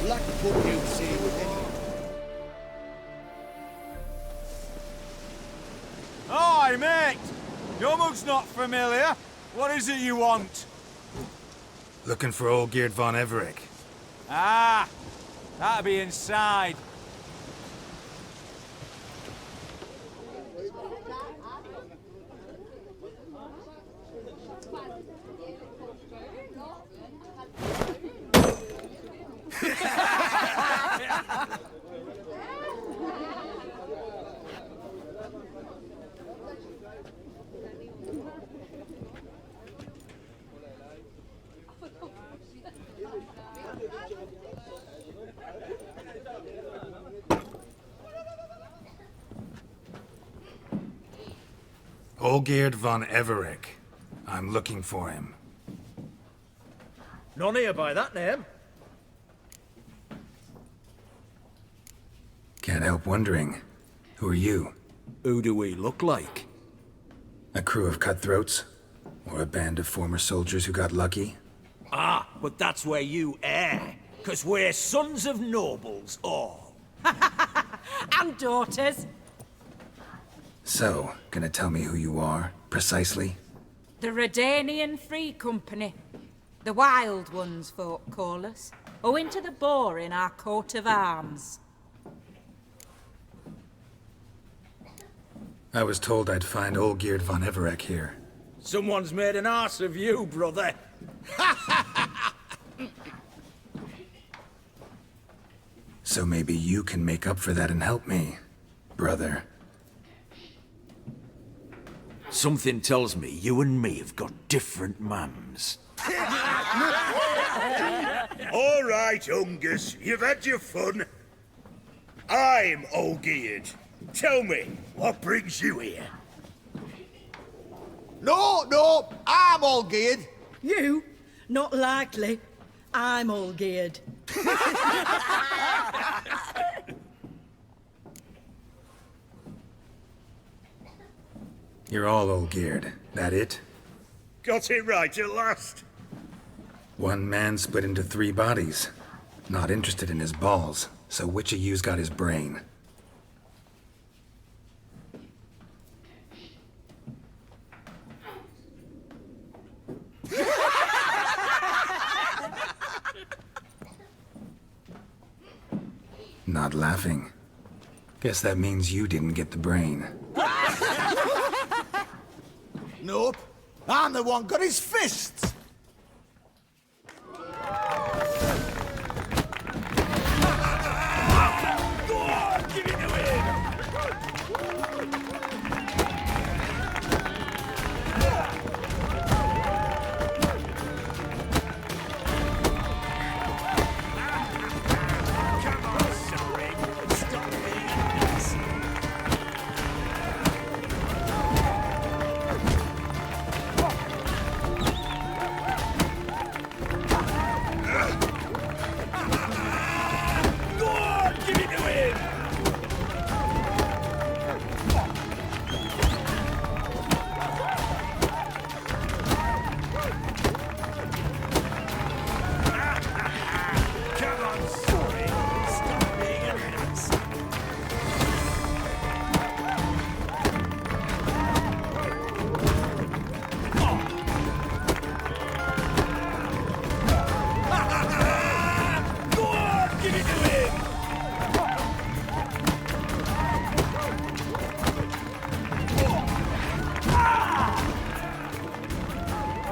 Like what you'd see with any... Hi, mate! Your mug's not familiar. What is it you want? Looking for Olgierd von Everec. Ah, that'll be inside. Olgierd von Everec. I'm looking for him. None here by that name. Can't help wondering. Who are you? Who do we look like? A crew of cutthroats? Or a band of former soldiers who got lucky? Ah, but that's where you err. 'Cause we're sons of nobles, all. And daughters. So, gonna tell me who you are, precisely? The Redanian Free Company. The Wild Ones, folk call us. Owing to the boar in our coat of arms. I was told I'd find Olgierd von Everec here. Someone's made an arse of you, brother. So maybe you can make up for that and help me, brother. Something tells me you and me have got different mums. All right, Ungus, you've had your fun. I'm Olgierd. Tell me, what brings you here? No, I'm Olgierd. You? Not likely. I'm Olgierd. You're all Olgierd, that it? Got it right at last. One man split into 3 bodies. Not interested in his balls, so which of you's got his brain? Not laughing. Guess that means you didn't get the brain. Nope. I'm the one got his fists.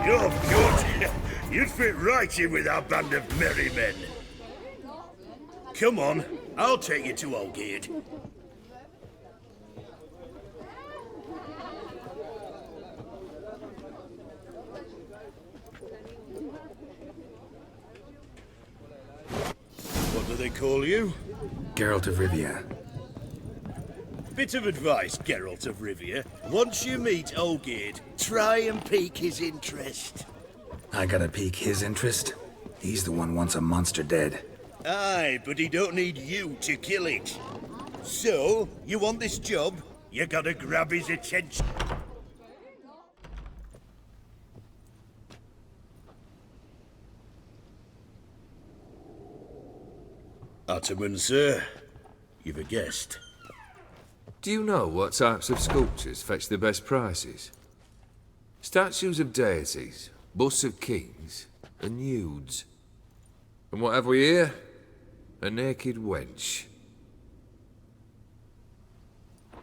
You're good. You'd fit right in with our band of merry men. Come on, I'll take you to Olgierd. What do they call you? Geralt of Rivia. Bit of advice, Geralt of Rivia. Once you meet Olgierd, try and pique his interest. I gotta pique his interest? He's the one wants a monster dead. Aye, but he don't need you to kill it. So, you want this job? You gotta grab his attention. Ottoman, sir. You've a guest. Do you know what types of sculptures fetch the best prices? Statues of deities, busts of kings, and nudes. And what have we here? A naked wench.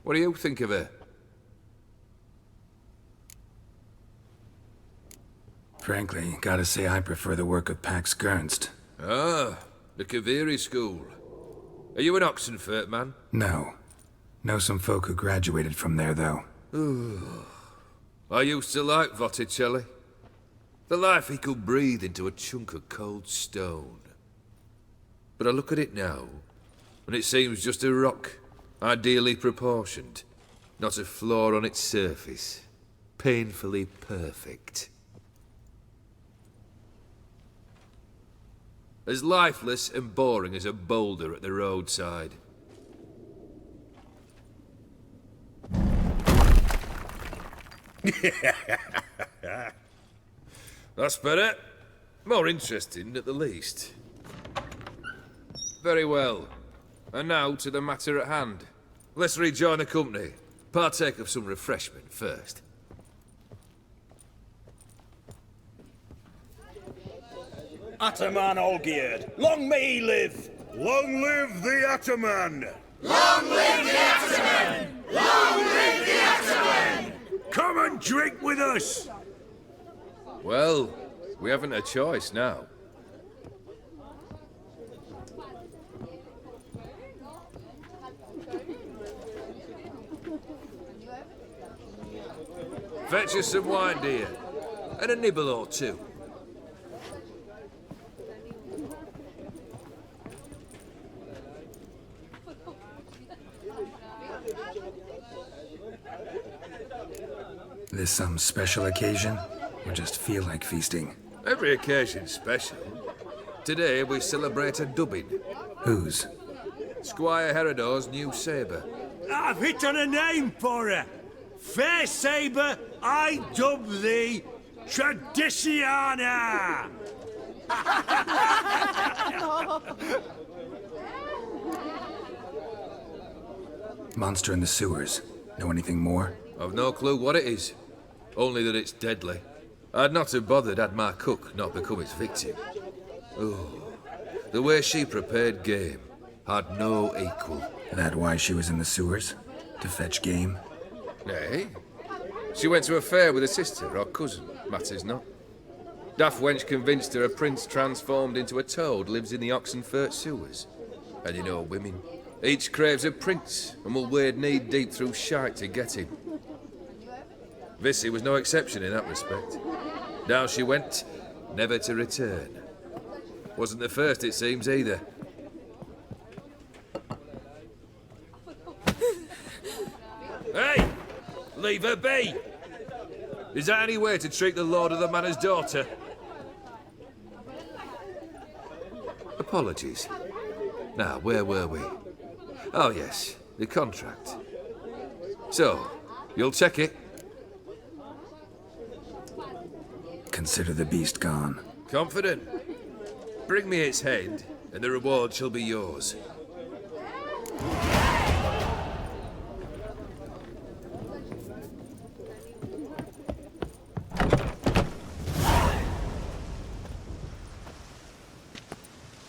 What do you think of her? Frankly, gotta say I prefer the work of Pax Gernst. Ah, the Kaviri school. Are you an Oxenfurt man? No. Know some folk who graduated from there, though. I used to like Botticelli. The life he could breathe into a chunk of cold stone. But I look at it now, and it seems just a rock, ideally proportioned. Not a flaw on its surface. Painfully perfect. As lifeless and boring as a boulder at the roadside. That's better. More interesting, at the least. Very well. And now to the matter at hand. Let's rejoin the company. Partake of some refreshment first. Ataman Olgierd, long may he live! Long live the Ottoman! Long live the Ataman! Long live the Ataman! Come and drink with us! Well, we haven't a choice now. Fetch us some wine, dear. And a nibble or two. This some special occasion? Or just feel like feasting? Every occasion's special. Today we celebrate a dubbing. Whose? Squire Herodor's new sabre. I've hit on a name for her. Fair sabre, I dub thee Traditiana! Monster in the sewers. Know anything more? I've no clue what it is. Only that it's deadly. I'd not have bothered had my cook not become its victim. Oh, the way she prepared game had no equal. That why she was in the sewers? To fetch game? Nay. She went to a fair with a sister or cousin, matters not. Daft wench convinced her a prince transformed into a toad lives in the Oxenfurt sewers. And you know women. Each craves a prince and will wade knee-deep through shite to get him. Vissy was no exception in that respect. Down she went, never to return. Wasn't the first, it seems, either. Hey! Leave her be! Is that any way to treat the lord of the manor's daughter? Apologies. Now, where were we? Oh, yes, the contract. So, you'll check it? Consider the beast gone. Confident? Bring me its head, and the reward shall be yours.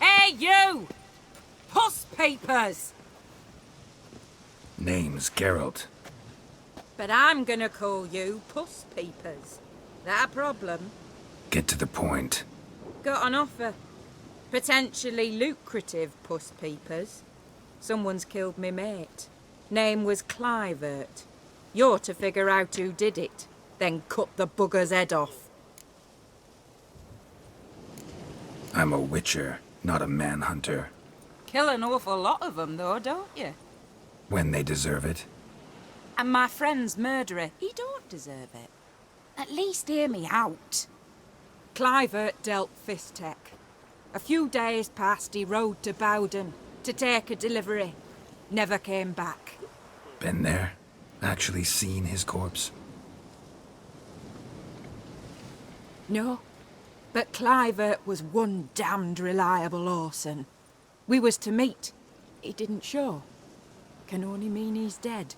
Hey, you! Puss papers! Name's Geralt. But I'm gonna call you Puss Peepers. That a problem? Get to the point. Got an offer. Potentially lucrative Puss Peepers. Someone's killed me mate. Name was Clivert. You're to figure out who did it, then cut the bugger's head off. I'm a witcher, not a manhunter. Kill an awful lot of them, though, don't you? When they deserve it. And my friend's murderer, he don't deserve it. At least hear me out. Clivert dealt Fistech. A few days past, he rode to Bowden to take a delivery. Never came back. Been there? Actually seen his corpse? No, but Clivert was one damned reliable horseman. We was to meet. He didn't show. Can only mean he's dead.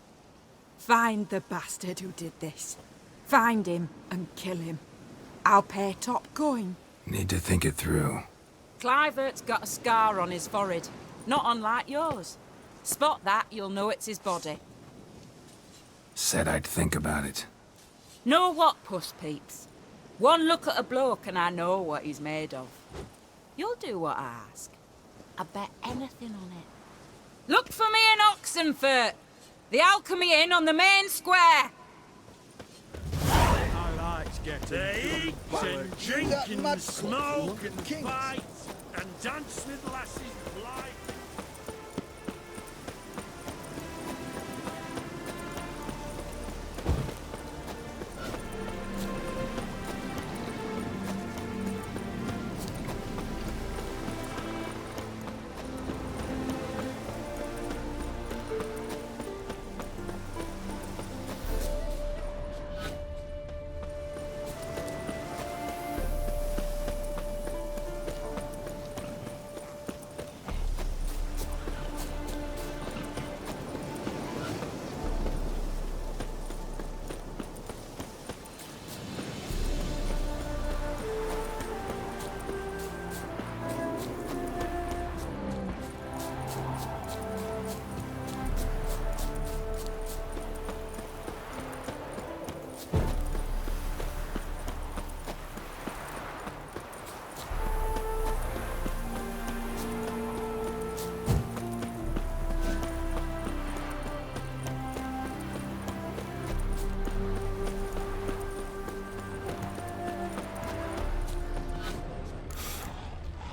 Find the bastard who did this. Find him and kill him. I'll pay top coin. Need to think it through. Clivert's got a scar on his forehead. Not unlike yours. Spot that, you'll know it's his body. Said I'd think about it. Know what, puss peeps? One look at a bloke and I know what he's made of. You'll do what I ask. I bet anything on it. Look for me in Oxenfurt. The Alchemy Inn on the main square. I like to get to eat and drink and smoke and fight and dance with lasses like...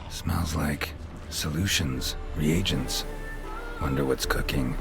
Smells like solutions, reagents. Wonder what's cooking.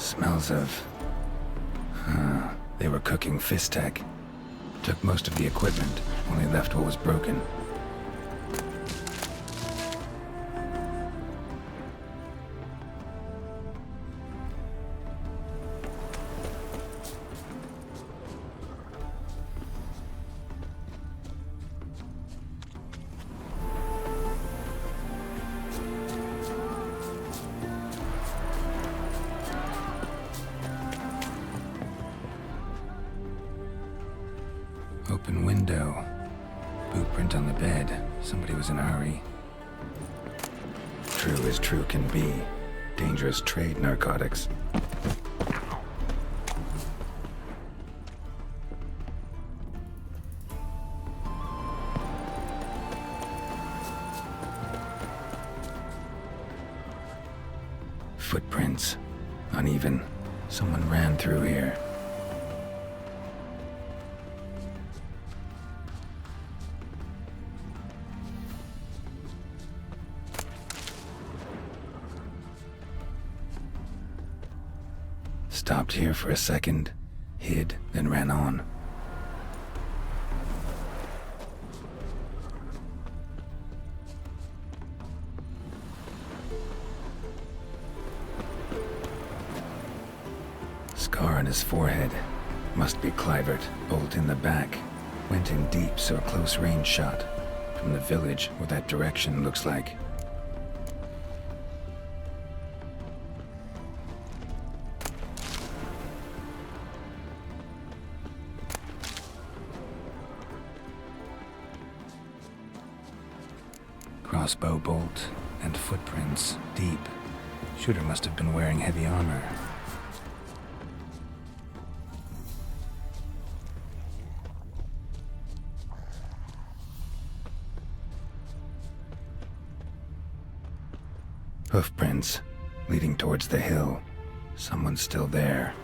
Smells of... they were cooking Fistek. Took most of the equipment, only left what was broken. Open window. Boot print on the bed. Somebody was in a hurry. True as true can be. Dangerous trade, narcotics. Footprints. Uneven. Someone ran through here. Stopped here for a second, hid, then ran on. Scar on his forehead. Must be Clivert. Bolt in the back. Went in deep, so a close range shot. From the village, or that direction looks like. Crossbow bolt and footprints deep. Shooter must have been wearing heavy armor. Hoofprints leading towards the hill. Someone's still there.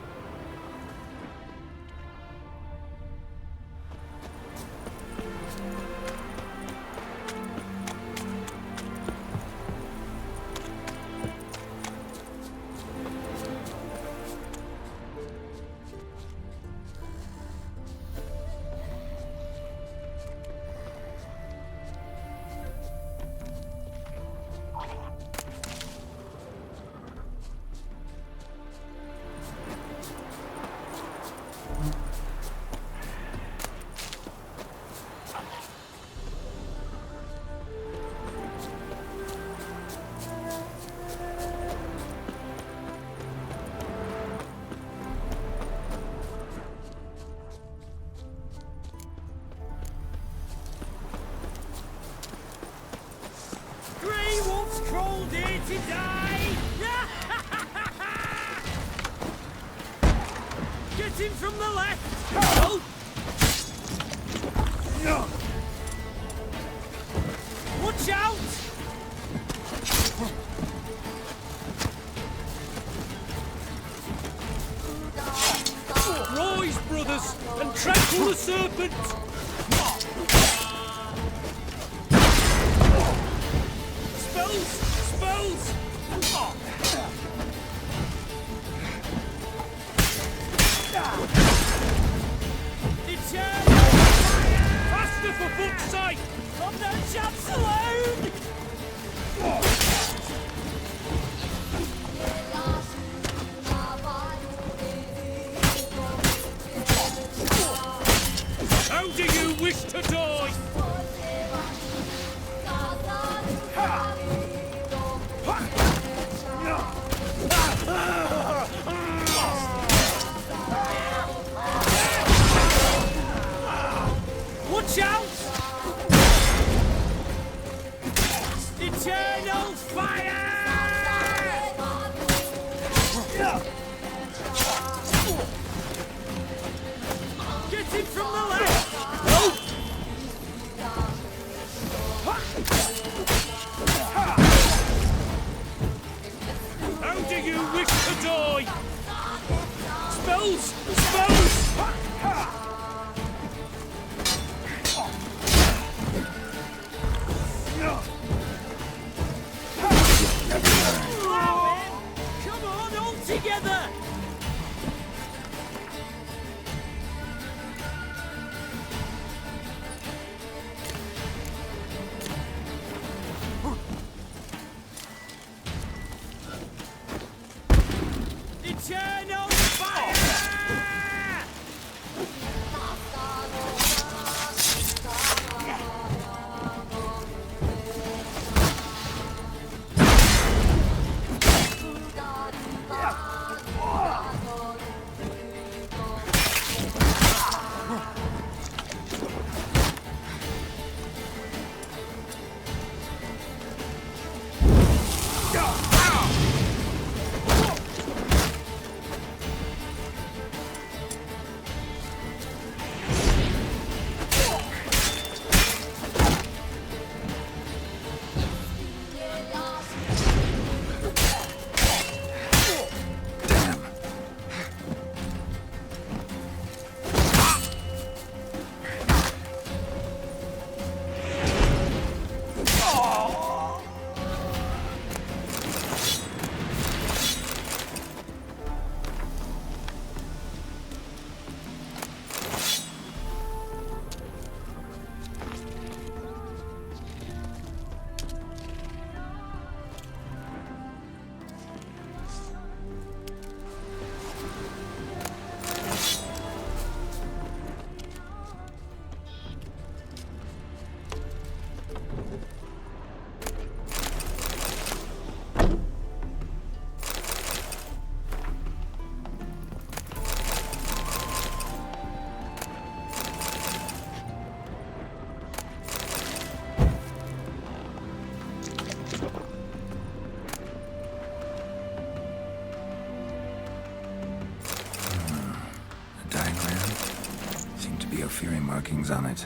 Fury markings on it.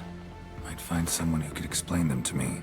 Might find someone who could explain them to me.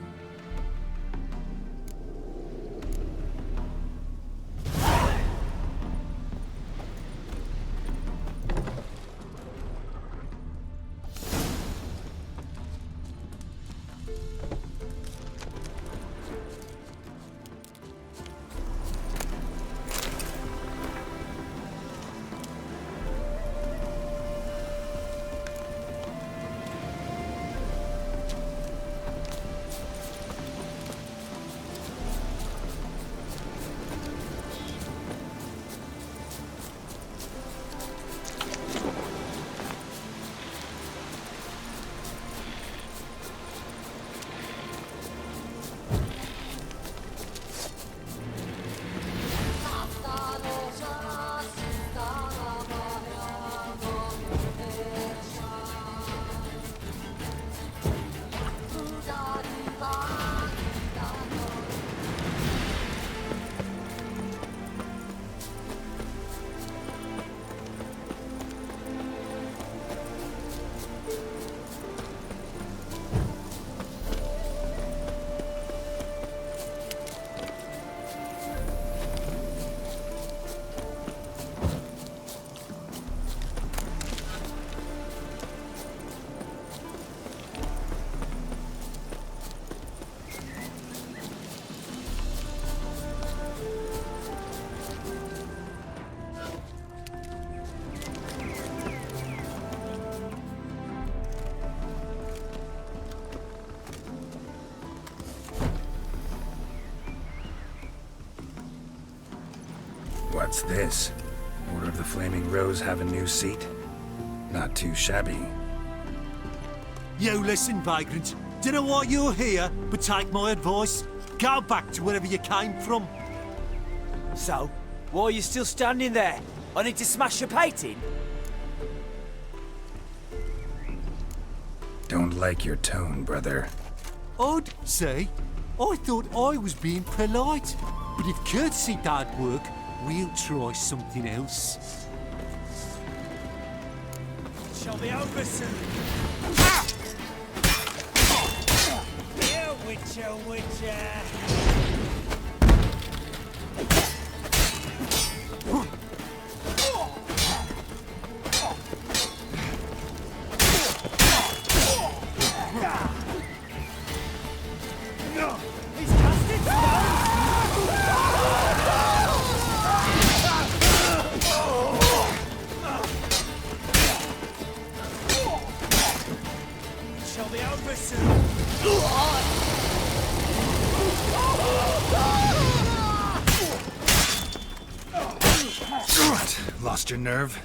What's this? Order of the Flaming Rose have a new seat? Not too shabby. You listen, vagrant. Don't know why you're here, but take my advice. Go back to wherever you came from. So, why are you still standing there? I need to smash your painting? Don't like your tone, brother. I'd say, I thought I was being polite. But if courtesy don't work, we'll try something else. Shall be over soon. Yeah, witcher, witcher. Lost your nerve?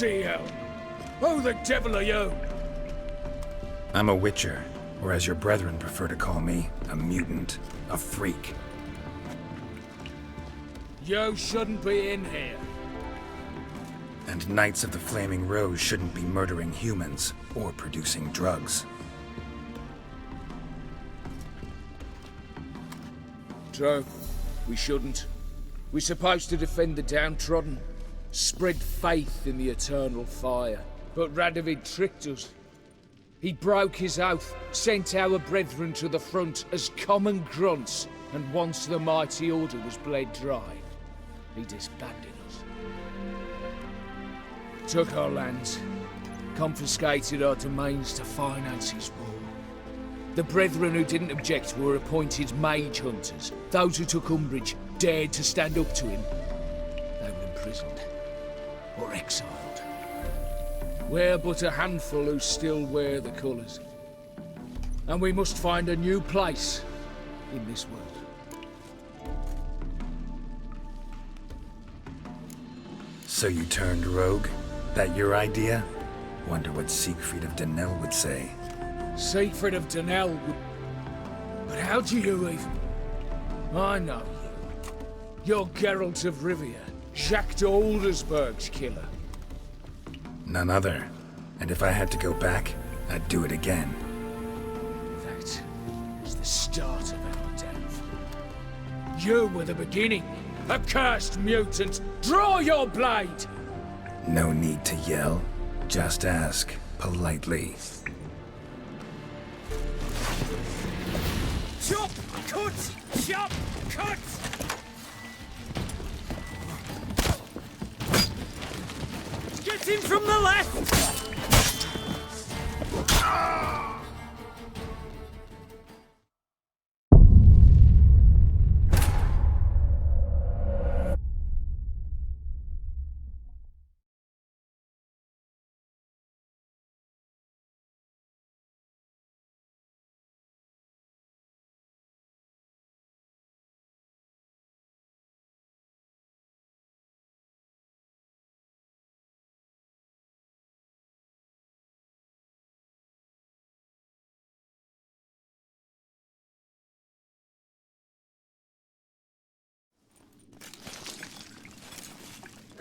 Bloody hell! Who the devil are you? I'm a witcher, or as your brethren prefer to call me, a mutant, a freak. You shouldn't be in here. And Knights of the Flaming Rose shouldn't be murdering humans or producing drugs. True. We shouldn't. We're supposed to defend the downtrodden, spread faith in the eternal fire. But Radovid tricked us. He broke his oath, sent our brethren to the front as common grunts, and once the mighty order was bled dry, he disbanded us. Took our lands, confiscated our domains to finance his war. The brethren who didn't object were appointed mage hunters. Those who took umbrage, dared to stand up to him, they were imprisoned or exiled. We're but a handful who still wear the colours. And we must find a new place in this world. So you turned rogue? That your idea? Wonder what Siegfried of Denel would say. Siegfried of Denel would... But how do you even... I know you. You're Geralt of Rivia, Jacques de Aldersberg's killer. None other. And if I had to go back, I'd do it again. That is the start of our death. You were the beginning. Accursed mutant! Draw your blade! No need to yell. Just ask, politely. Chop! Cut! Chop! Cut! Get him from the left!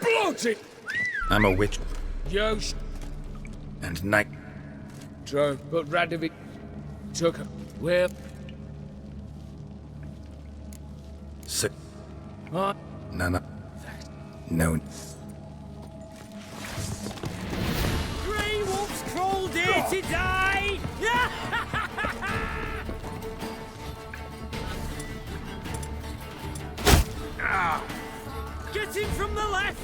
Bloody! I'm a witch. Yosh. And Knight. True, but Radovid took her. Where? None of... No. Grey wolves crawled here to die! Get him from the left!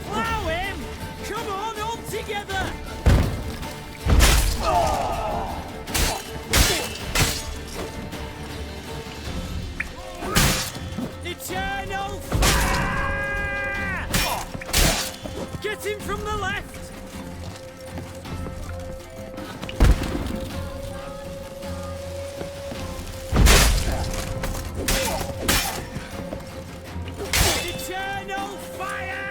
Plow him! Come on, all together! Eternal fire! Get him from the left! Eternal fire!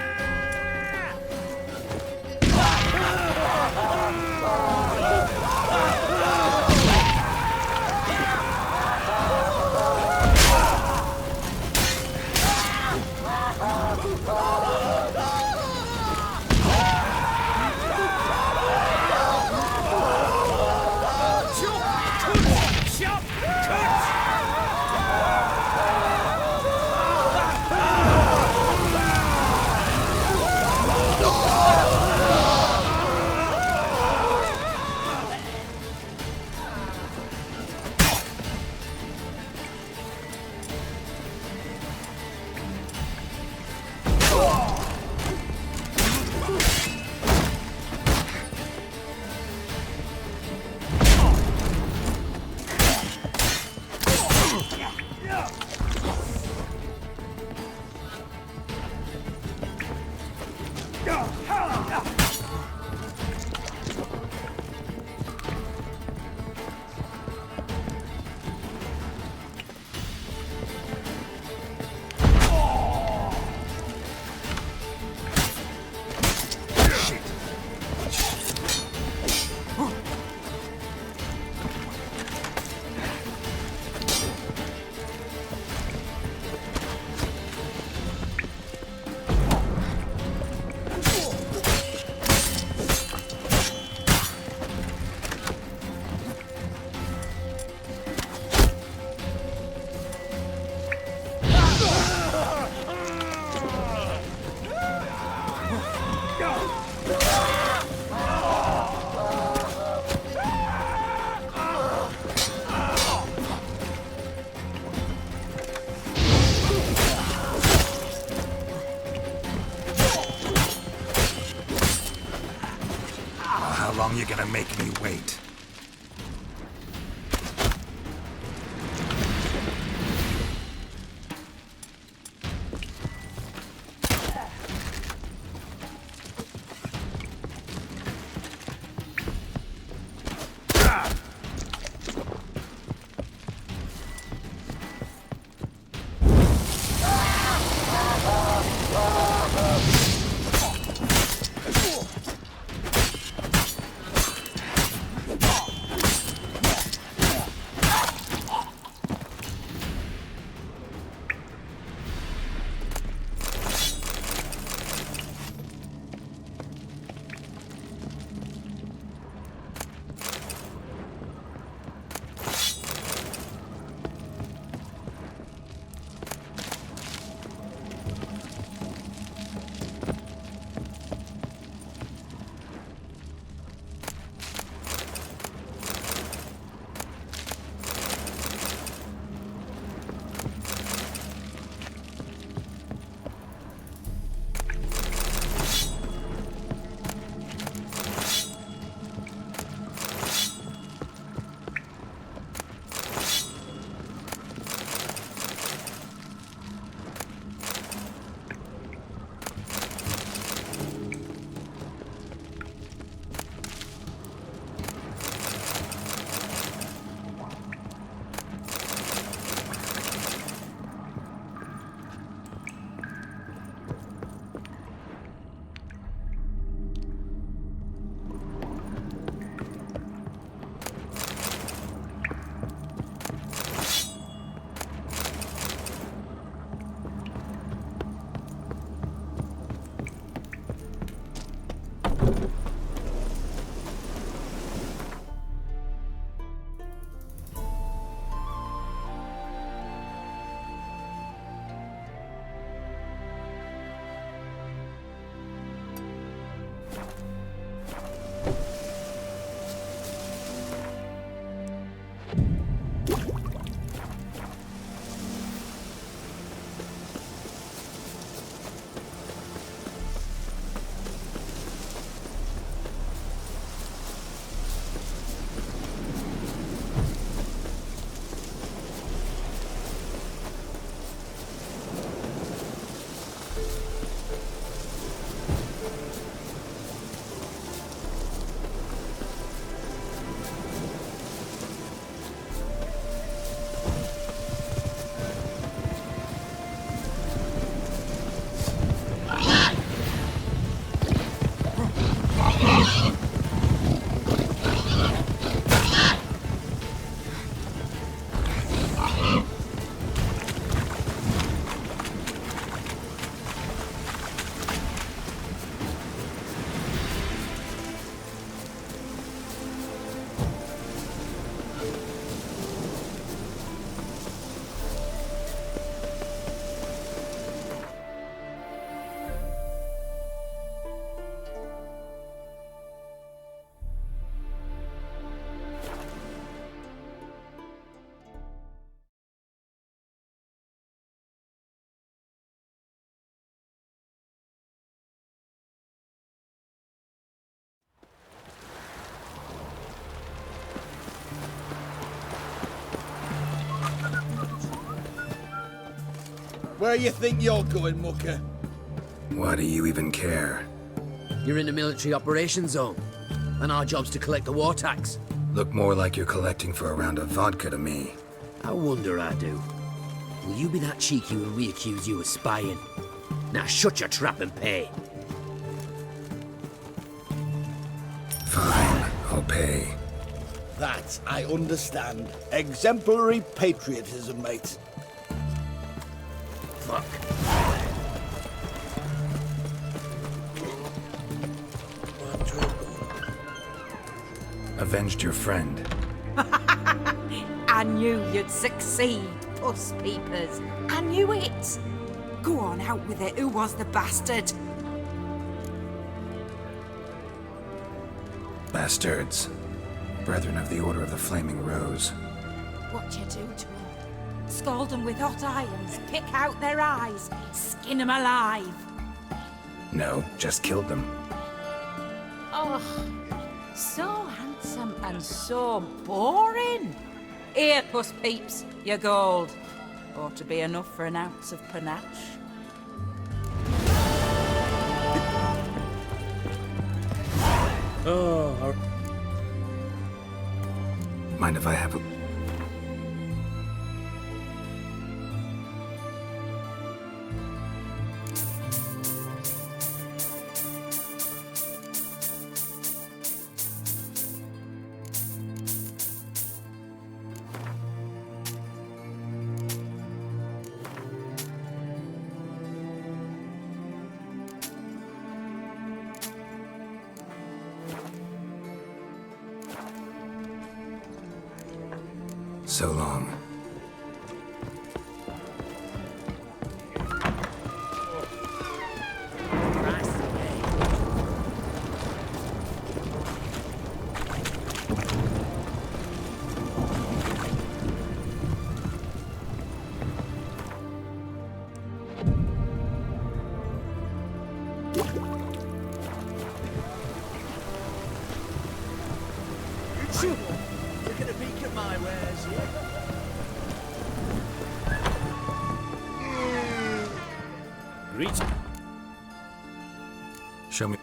you're gonna make me wait. Where you think you're going, mucker? Why do you even care? You're in the military operations zone, and our job's to collect the war tax. Look more like you're collecting for a round of vodka to me. I wonder I do. Will you be that cheeky when we accuse you of spying? Now shut your trap and pay. Fine, I'll pay. That I understand. Exemplary patriotism, mate. Fuck. Avenged your friend. I knew you'd succeed, puss peepers. I knew it. Go on, out with it. Who was the bastard? Bastards. Brethren of the Order of the Flaming Rose. What you do to them? Scald them with hot irons, pick out their eyes, skin them alive. No, just killed them. Oh, So handsome and so boring. Here, puss peeps, your gold. Ought to be enough for an ounce of panache. Oh. Mind if I have a... So long. Taking a peek at my wares here. Greet. Show me.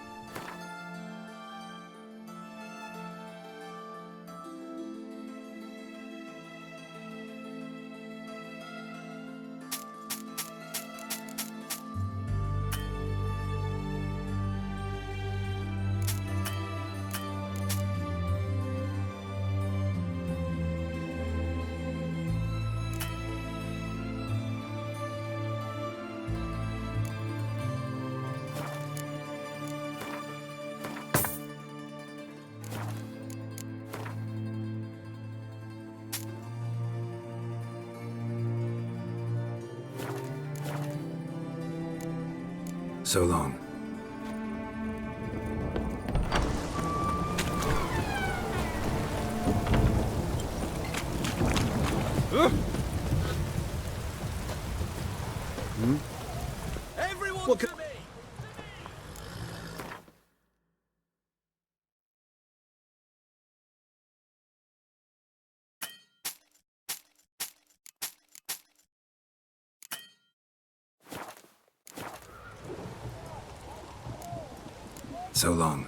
So long. Everyone to me! So long.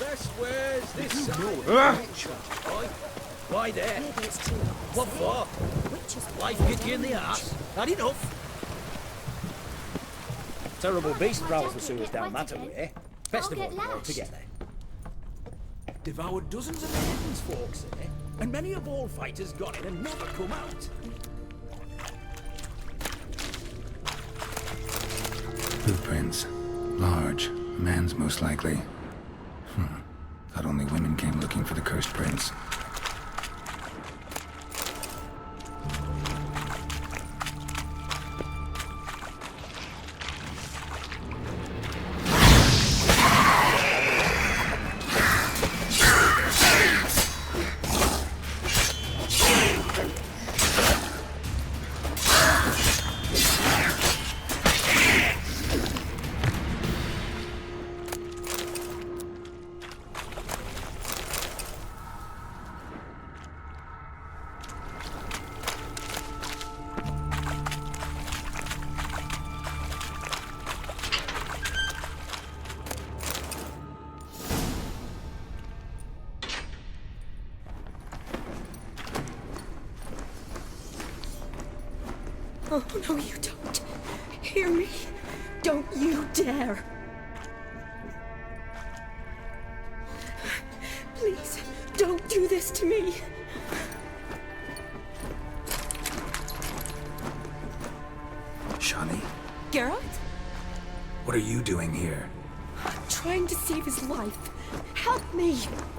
Best wares this side. Why there? Maybe it's too long. What for? Witches. Life kick you in the arse. Had enough. Terrible beast prowls the sewers down that way. Best of all, we're all together. Devoured dozens of maidens, folks say, and many a ball fighter's gone in and never come out. Footprints. Large. A man's most likely. Thought only women came looking for the cursed prince. Oh, no, you don't. Hear me? Don't you dare. Please, don't do this to me. Shani? Geralt? What are you doing here? I'm trying to save his life. Help me.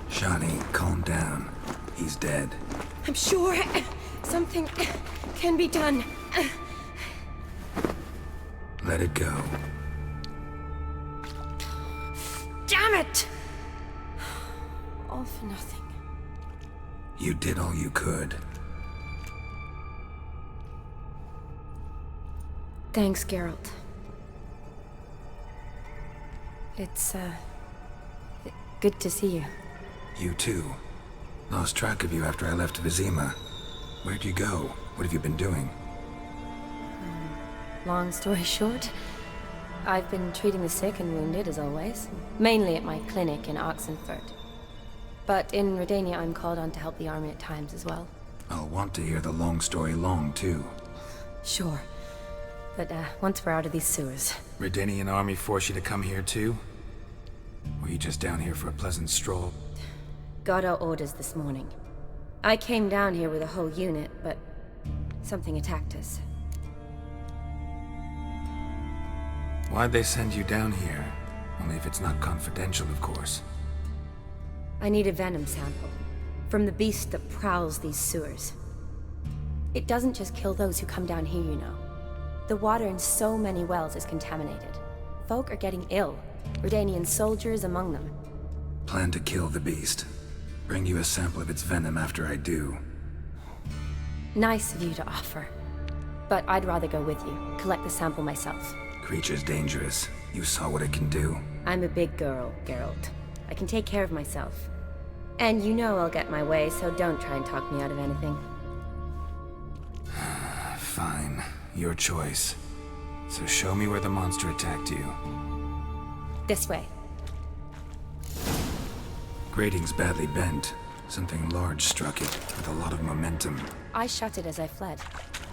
Shani, calm down. He's dead. I'm sure something can be done. Let it go. Damn it! All for nothing. You did all you could. Thanks, Geralt. Good to see you. You too. Lost track of you after I left Vizima. Where'd you go? What have you been doing? Long story short, I've been treating the sick and wounded as always, mainly at my clinic in Oxenfurt. But in Redania, I'm called on to help the army at times as well. I'll want to hear the long story long, too. Sure. But once we're out of these sewers... Redanian army force you to come here, too? Or are you just down here for a pleasant stroll? Got our orders this morning. I came down here with a whole unit, but something attacked us. Why'd they send you down here? Only if it's not confidential, of course. I need a venom sample. From the beast that prowls these sewers. It doesn't just kill those who come down here, you know. The water in so many wells is contaminated. Folk are getting ill. Redanian soldiers among them. Plan to kill the beast. Bring you a sample of its venom after I do. Nice of you to offer. But I'd rather go with you. Collect the sample myself. Creature's dangerous. You saw what it can do. I'm a big girl, Geralt. I can take care of myself. And you know I'll get my way, so don't try and talk me out of anything. Fine. Your choice. So show me where the monster attacked you. This way. Grating's badly bent. Something large struck it, with a lot of momentum. I shut it as I fled.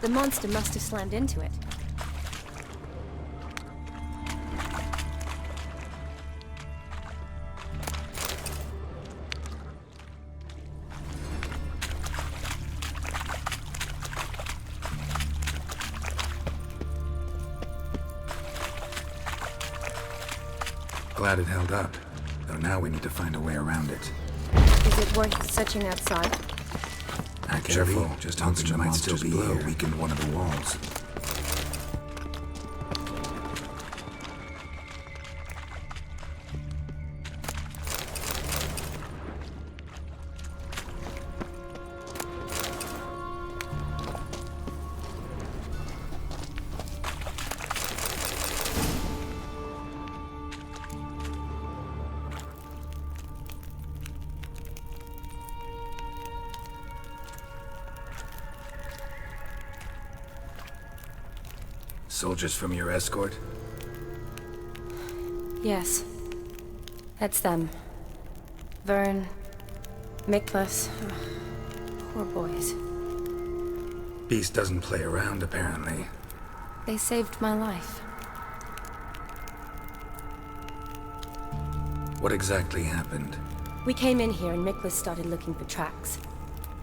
The monster must have slammed into it. Glad it held up, though now we need to find a way around it. Is it worth searching outside? Actually, Careful, just monster might still be here. Weakened one of the walls. Soldiers from your escort? Yes. That's them. Vern, Miklas. Poor boys. Beast doesn't play around, apparently. They saved my life. What exactly happened? We came in here and Miklas started looking for tracks.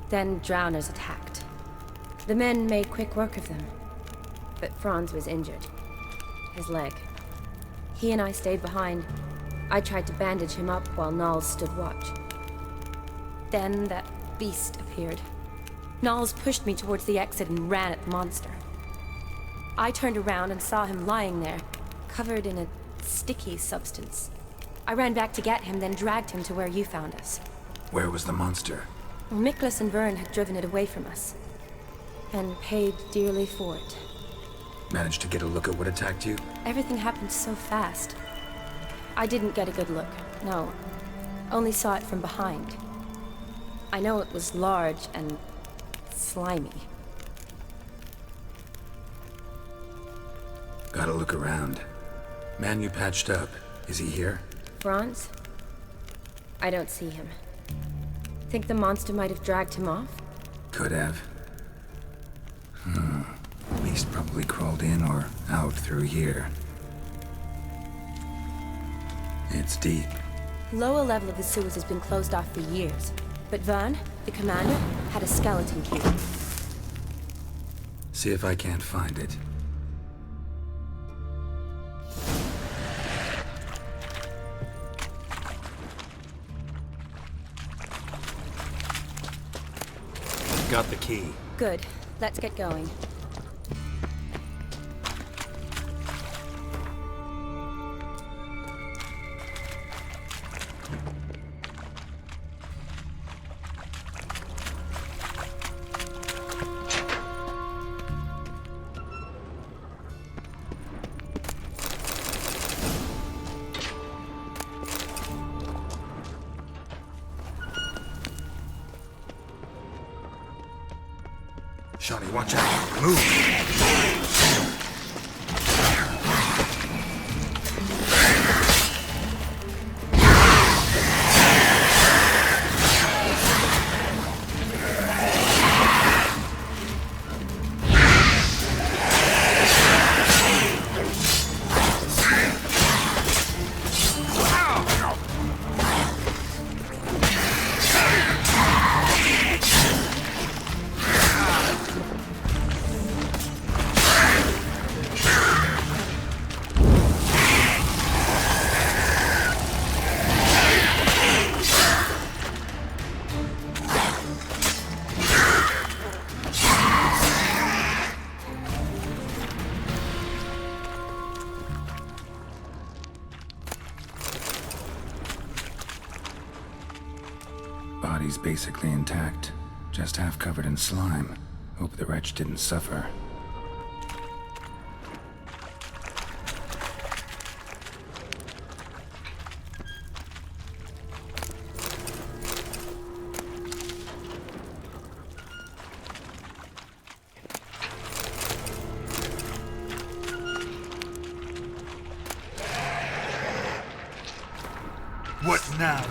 Then drowners attacked. The men made quick work of them. But Franz was injured. His leg. He and I stayed behind. I tried to bandage him up while Nals stood watch. Then that beast appeared. Nals pushed me towards the exit and ran at the monster. I turned around and saw him lying there, covered in a sticky substance. I ran back to get him, then dragged him to where you found us. Where was the monster? Well, Miklas and Vern had driven it away from us. And paid dearly for it. Managed to get a look at what attacked you? Everything happened so fast. I didn't get a good look, no. Only saw it from behind. I know it was large and slimy. Gotta look around. Man you patched up, is he here? Franz? I don't see him. Think the monster might have dragged him off? Could have. Beast probably crawled in or out through here. It's deep. Lower level of the sewers has been closed off for years. But Vern, the commander, had a skeleton key. See if I can't find it. Got the key. Good. Let's get going. Shani, watch out. Move. Body's basically intact, just half covered in slime. Hope the wretch didn't suffer. What now?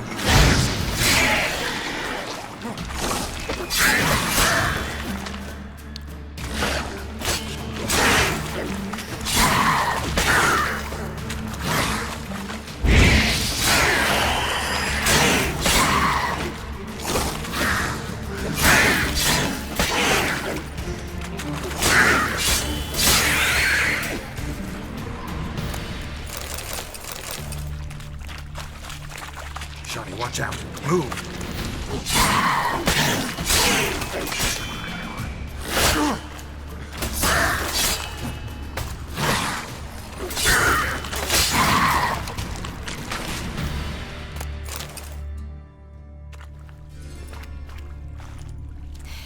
Shani, watch out. Move.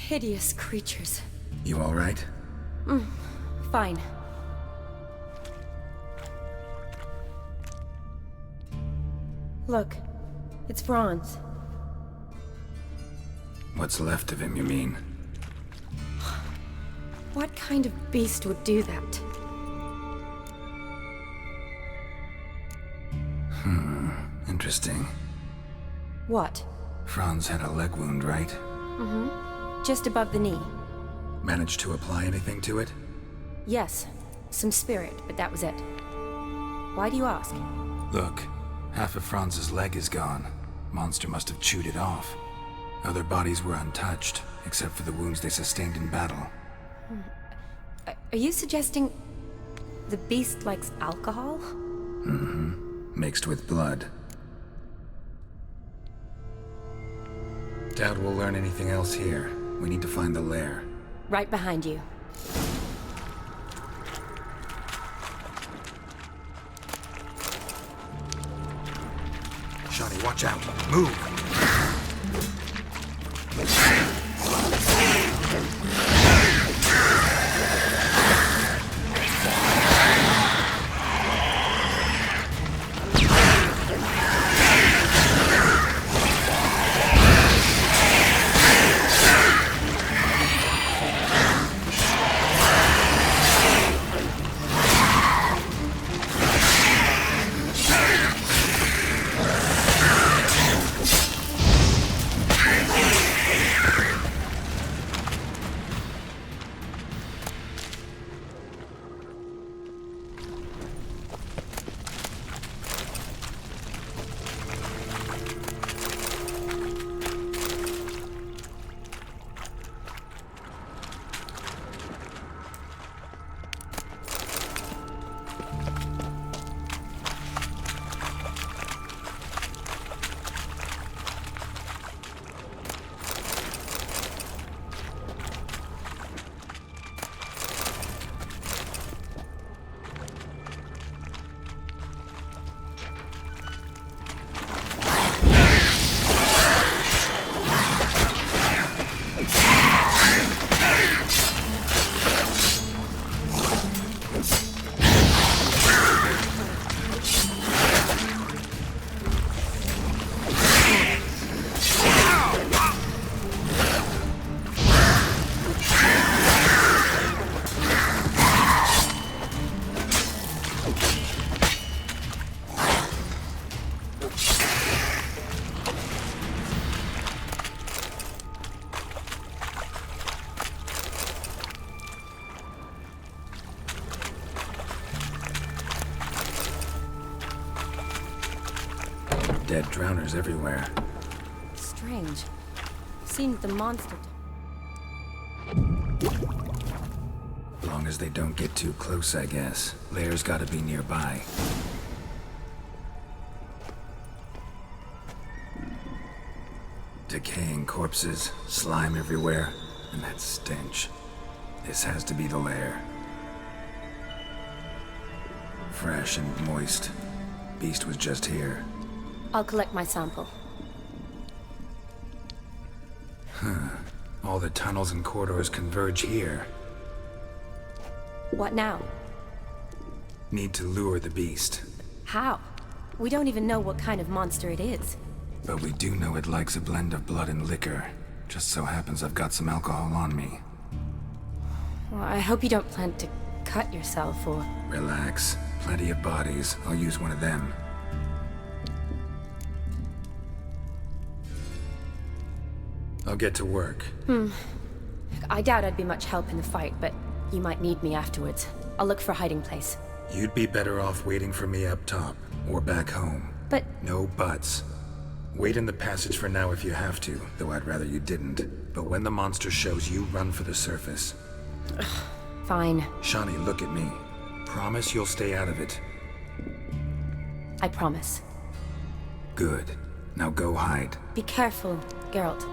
Hideous creatures. You all right? Fine. Look, it's Franz. What's left of him, you mean? What kind of beast would do that? Interesting. What? Franz had a leg wound, right? Mm-hmm. Just above the knee. Managed to apply anything to it? Yes. Some spirit, but that was it. Why do you ask? Look, half of Franz's leg is gone. Monster must have chewed it off. Other bodies were untouched, except for the wounds they sustained in battle. Are you suggesting the beast likes alcohol? Mm-hmm. Mixed with blood. Doubt we'll learn anything else here. We need to find the lair. Right behind you. Shani, watch out. Move! dead drowners everywhere. Strange. Seemed the monster. Long as they don't get too close, I guess. Lair's gotta be nearby. Decaying corpses, slime everywhere, and that stench. This has to be the lair. Fresh and moist. Beast was just here. I'll collect my sample. Huh. All the tunnels and corridors converge here. What now? Need to lure the beast. How? We don't even know what kind of monster it is. But we do know it likes a blend of blood and liquor. Just so happens I've got some alcohol on me. Well, I hope you don't plan to cut yourself or... Relax. Plenty of bodies. I'll use one of them. I'll get to work. I doubt I'd be much help in the fight, but you might need me afterwards. I'll look for a hiding place. You'd be better off waiting for me up top, or back home. But... No buts. Wait in the passage for now if you have to, though I'd rather you didn't. But when the monster shows you, run for the surface. Fine. Shawnee, look at me. Promise you'll stay out of it. I promise. Good. Now go hide. Be careful, Geralt.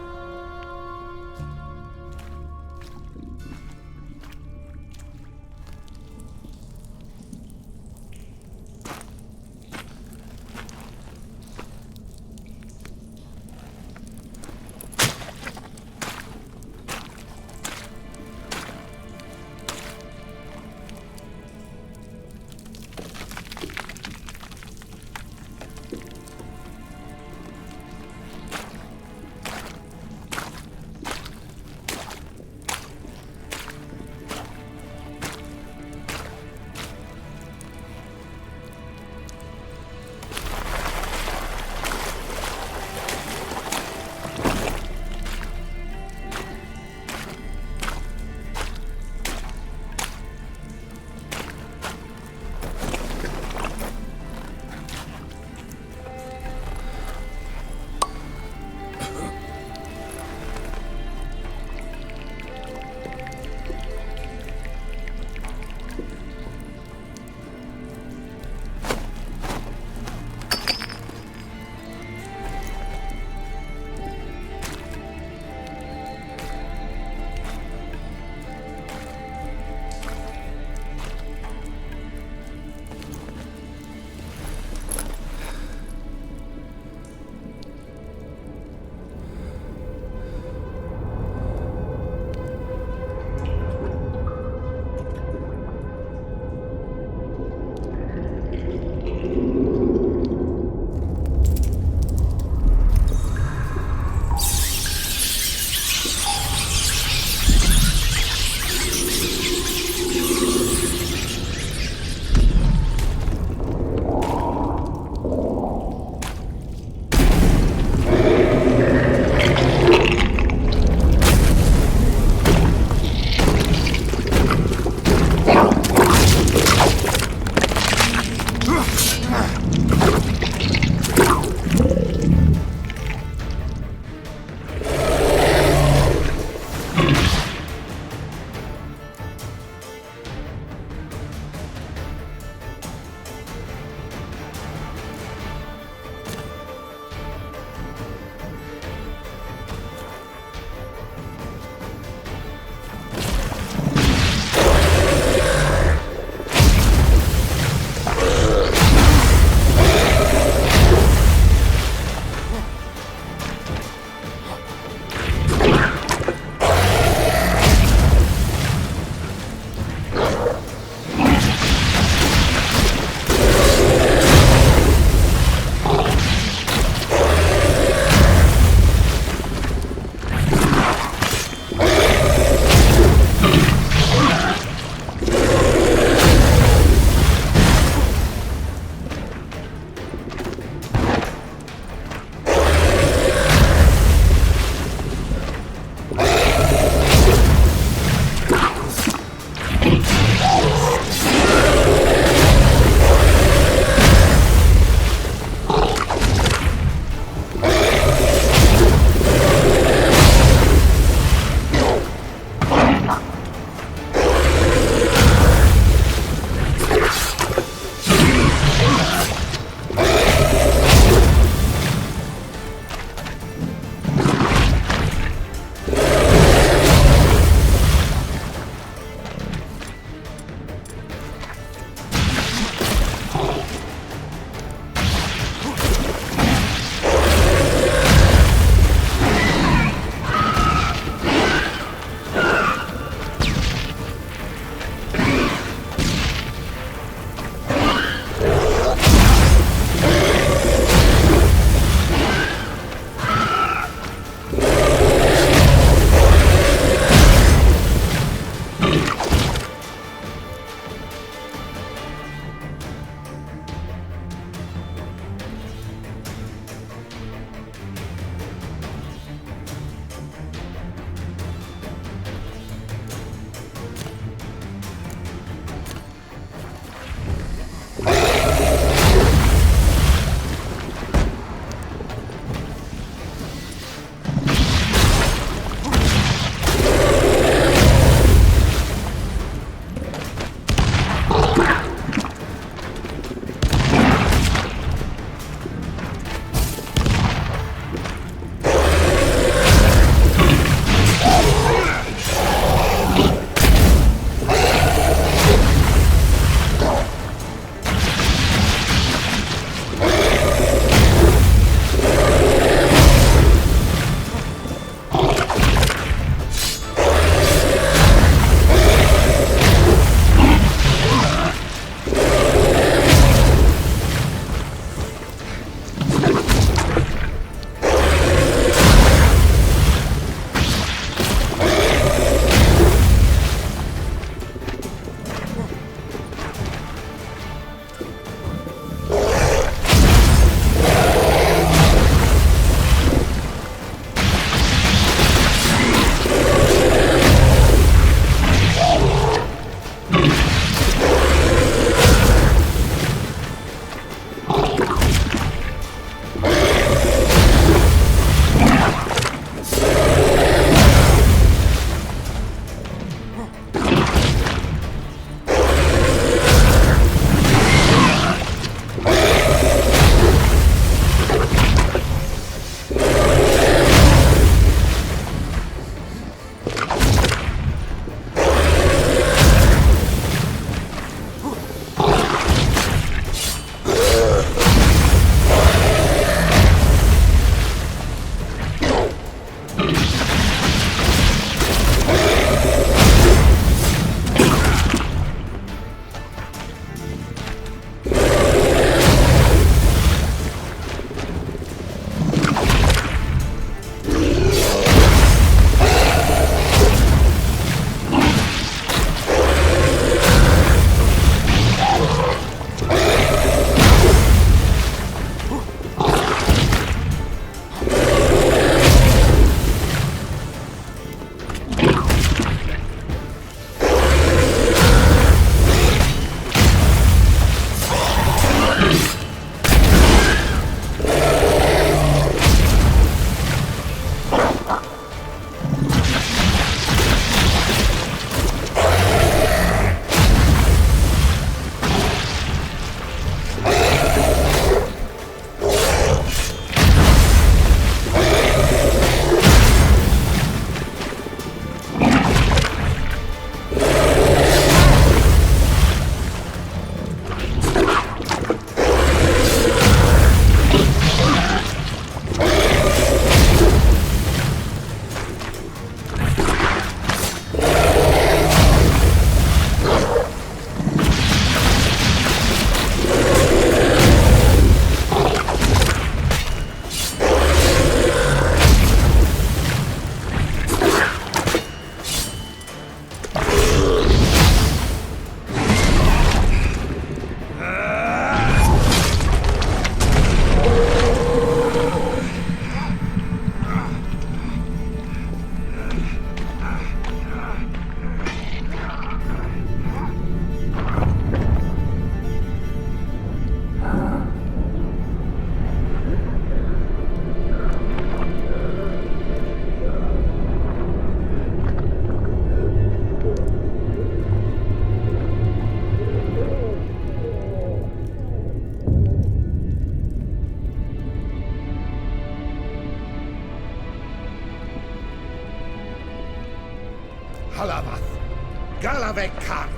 Galavekar.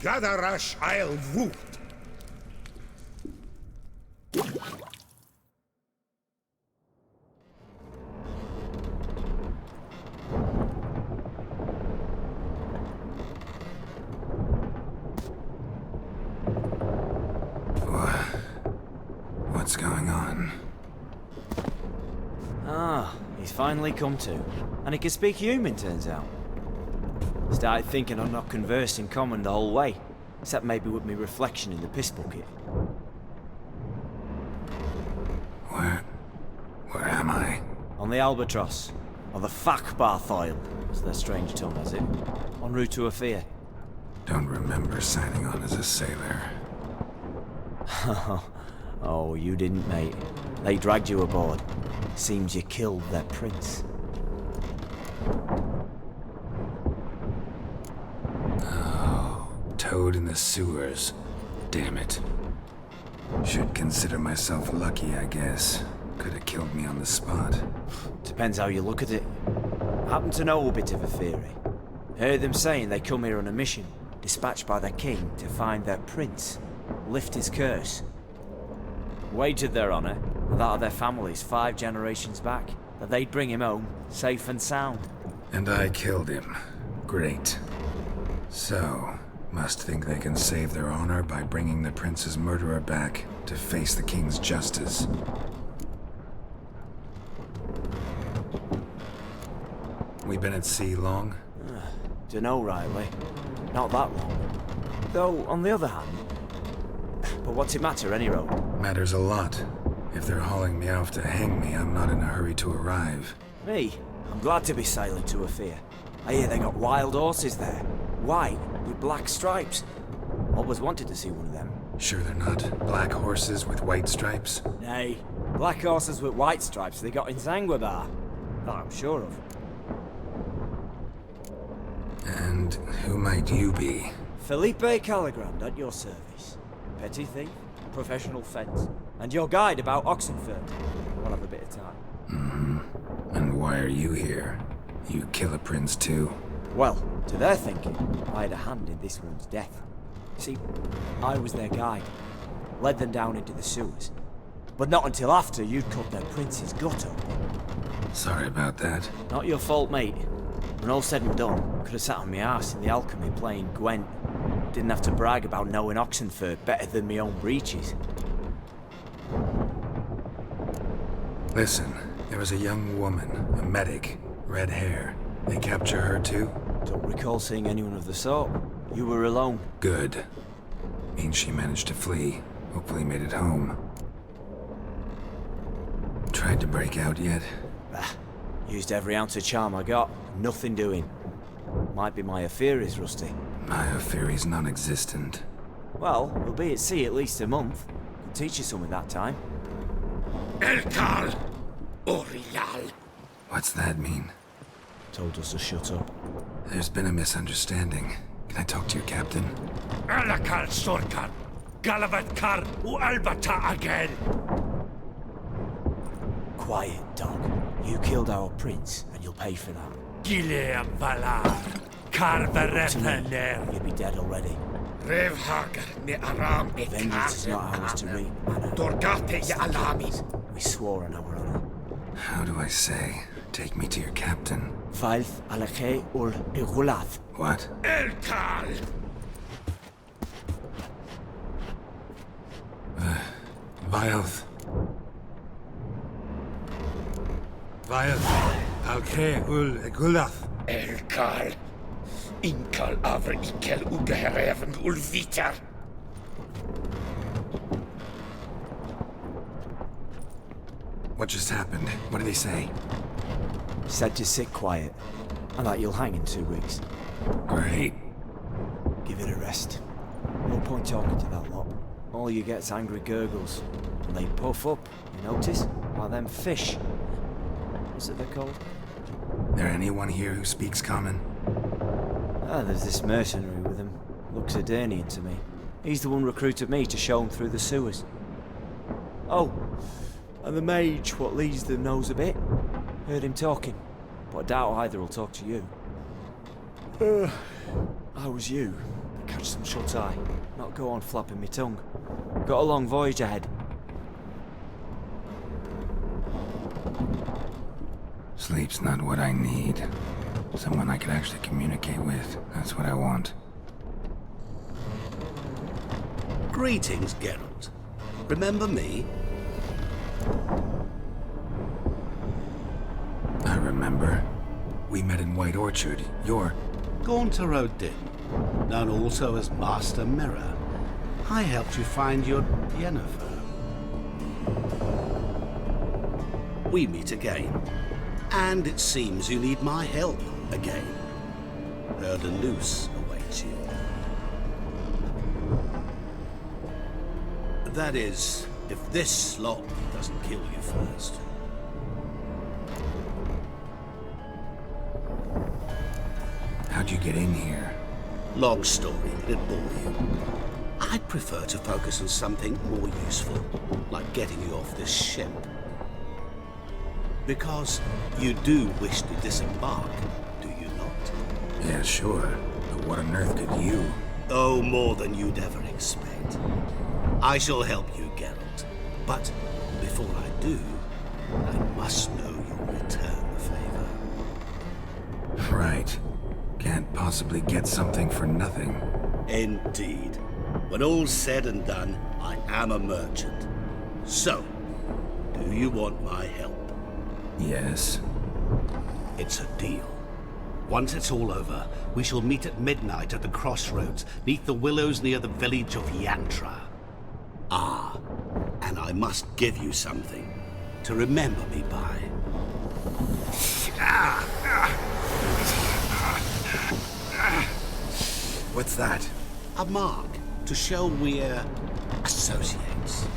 Gadarash I'll Woot. What's going on? Ah, he's finally come to. And he can speak human, turns out. Started thinking I'd not conversed in common the whole way, except maybe with me reflection in the piss bucket. Where am I? On the Albatross, or the Fakbarth Oil, as their strange tongue has it, en route to Ophir. Don't remember signing on as a sailor. Oh, you didn't, mate. They dragged you aboard. Seems you killed their prince. Toad in the sewers. Damn it. Should consider myself lucky, I guess. Could have killed me on the spot. Depends how you look at it. I happen to know a bit of a theory. Heard them saying they come here on a mission, dispatched by their king to find their prince, lift his curse. Wagered their honour, and that of their families 5 generations back, that they'd bring him home, safe and sound. And I killed him. Great. So, must think they can save their honor by bringing the prince's murderer back to face the king's justice. We been at sea long? Dunno rightly. Not that long. Though, on the other hand... But what's it matter, any road? Matters a lot. If they're hauling me off to hang me, I'm not in a hurry to arrive. Me? I'm glad to be sailing to Ophir. I hear they got wild horses there. White, with black stripes. Always wanted to see one of them. Sure they're not black horses with white stripes? Nay, black horses with white stripes they got in Zangwabar. That I'm sure of. And who might you be? Felipe Caligrand at your service. Petty thief, professional fence, and your guide about Oxenford. We'll have a bit of time. Mm-hmm. And why are you here? You kill a prince too? Well, to their thinking, I had a hand in this one's death. See, I was their guide. Led them down into the sewers. But not until after you'd cut their prince's gut open. Sorry about that. Not your fault, mate. When all said and done, could have sat on my arse in the alchemy playing Gwent. Didn't have to brag about knowing Oxenford better than my own breeches. Listen, there was a young woman, a medic, red hair. They capture her too? Don't recall seeing anyone of the sort. You were alone. Good. Means she managed to flee. Hopefully made it home. Tried to break out yet? Used every ounce of charm I got. Nothing doing. Might be my affair is rusty. My affair is non-existent. Well, we'll be at sea at least a month. Could teach you something that time. Elkal Orial. What's that mean? Told us to shut up. There's been a misunderstanding. Can I talk to your captain? Alakal Sorkan. Galavatkar u Albata again. Quiet, dog. You killed our prince, and you'll pay for that. Gileam Valar. Carverepener. You'd be dead already. Revhagar ne Aram e Vengeance is not ours to reap, Anna. Dorgate ye Alamis. We swore on our honor. How do I say? Take me to your captain. Valth Alakhe ul Igulath. What? Elkal! Vilth. Vilth Alkhe ul Igulath. Elkal. Inkal avre ikel ugehereven ulvitar. What just happened? What did he say? Said to sit quiet, and that you'll hang in 2 weeks. Great. Give it a rest. No point talking to that lot. All you get's angry gurgles. And they puff up, you notice? Like them fish. What's it they're called? There anyone here who speaks common? There's this mercenary with him. Looks Adernian to me. He's the one recruited me to show him through the sewers. Oh, and the mage what leads them knows a bit. Heard him talking, but I doubt either will talk to you. How was you? Catch some shut-eye, not go on flapping me tongue. Got a long voyage ahead. Sleep's not what I need. Someone I could actually communicate with. That's what I want. Greetings, Geralt. Remember me? I remember. We met in White Orchard. You're... Gaunter Odin, known also as Master Mirror. I helped you find your Yennefer. We meet again. And it seems you need my help again. Heard a noose awaits you. That is, if this slop doesn't kill you first. How'd you get in here? Long story, it'd bore you. I'd prefer to focus on something more useful, like getting you off this ship. Because you do wish to disembark, do you not? Yeah, sure. But what on earth could you? Oh, more than you'd ever expect. I shall help you, Geralt. But before I do, I must know you'll return the favor. Right. Can't possibly get something for nothing. Indeed. When all's said and done, I am a merchant. So, do you want my help? Yes. It's a deal. Once it's all over, we shall meet at midnight at the crossroads, neath the willows near the village of Yantra. Ah, and I must give you something to remember me by. What's that? A mark to show we're associates.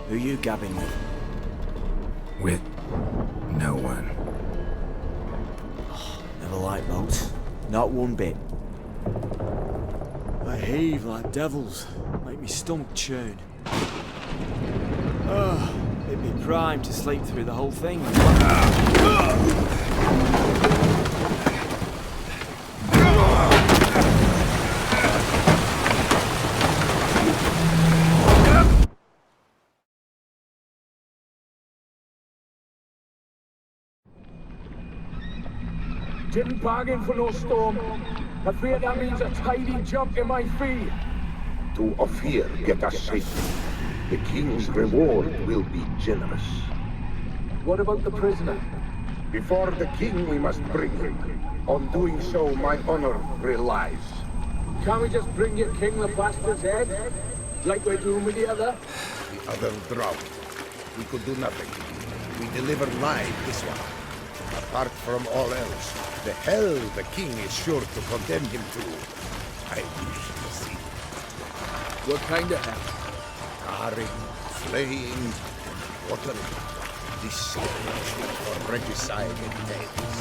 Who you gabbing with? With no one. Never liked boats. Not one bit. They heave like devils. Make me stomach churn. It'd be prime to sleep through the whole thing. Didn't bargain for no storm. Afraid that means a tidy jump in my fee. To Ofierský get us safely. The king's reward will be generous. What about the prisoner? Before the king we must bring him. On doing so my honor relies. Can't we just bring your king the bastard's head? Like we're doing with the other? The other drowned. We could do nothing. We delivered live this one. Apart from all else, the hell the king is sure to condemn him to. I wish to see. What kind of hell? Carring, flaying, watering. This celebration for regicide and deaths.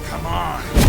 Come on.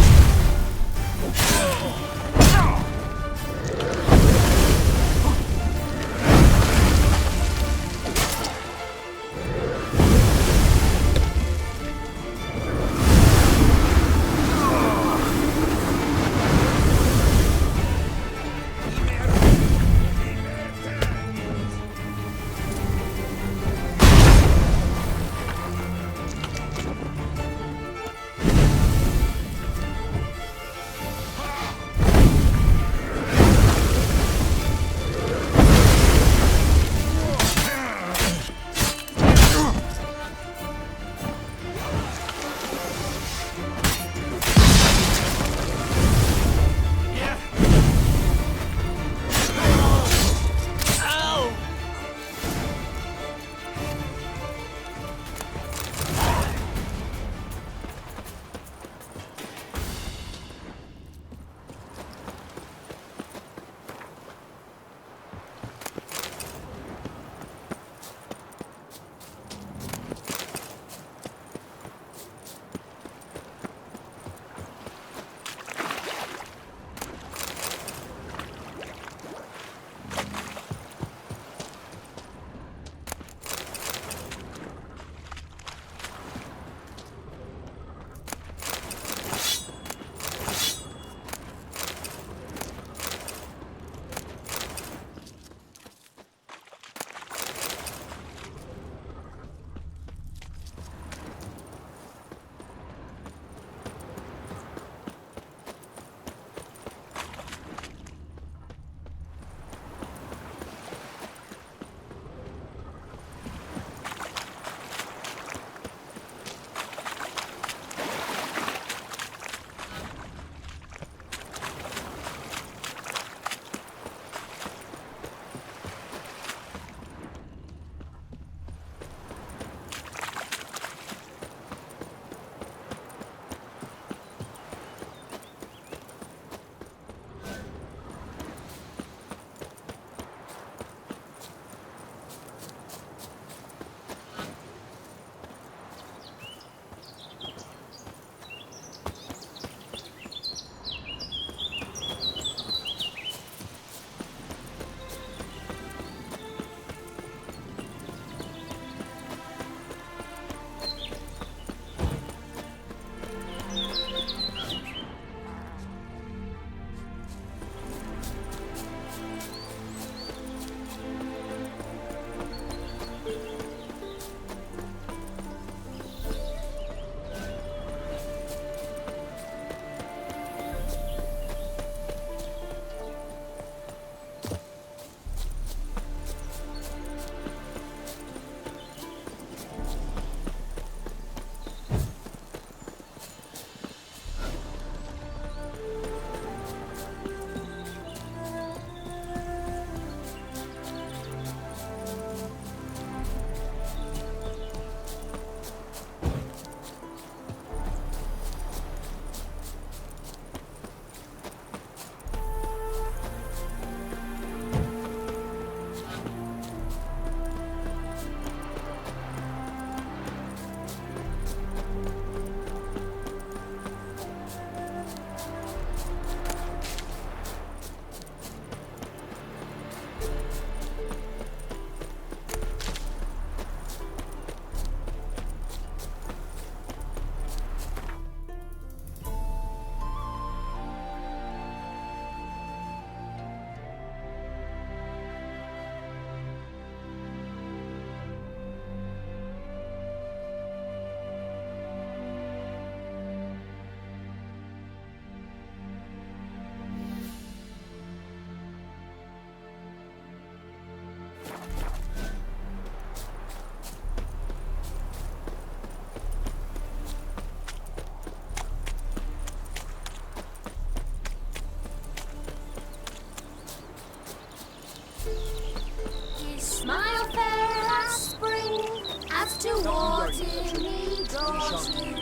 towards him he draws you.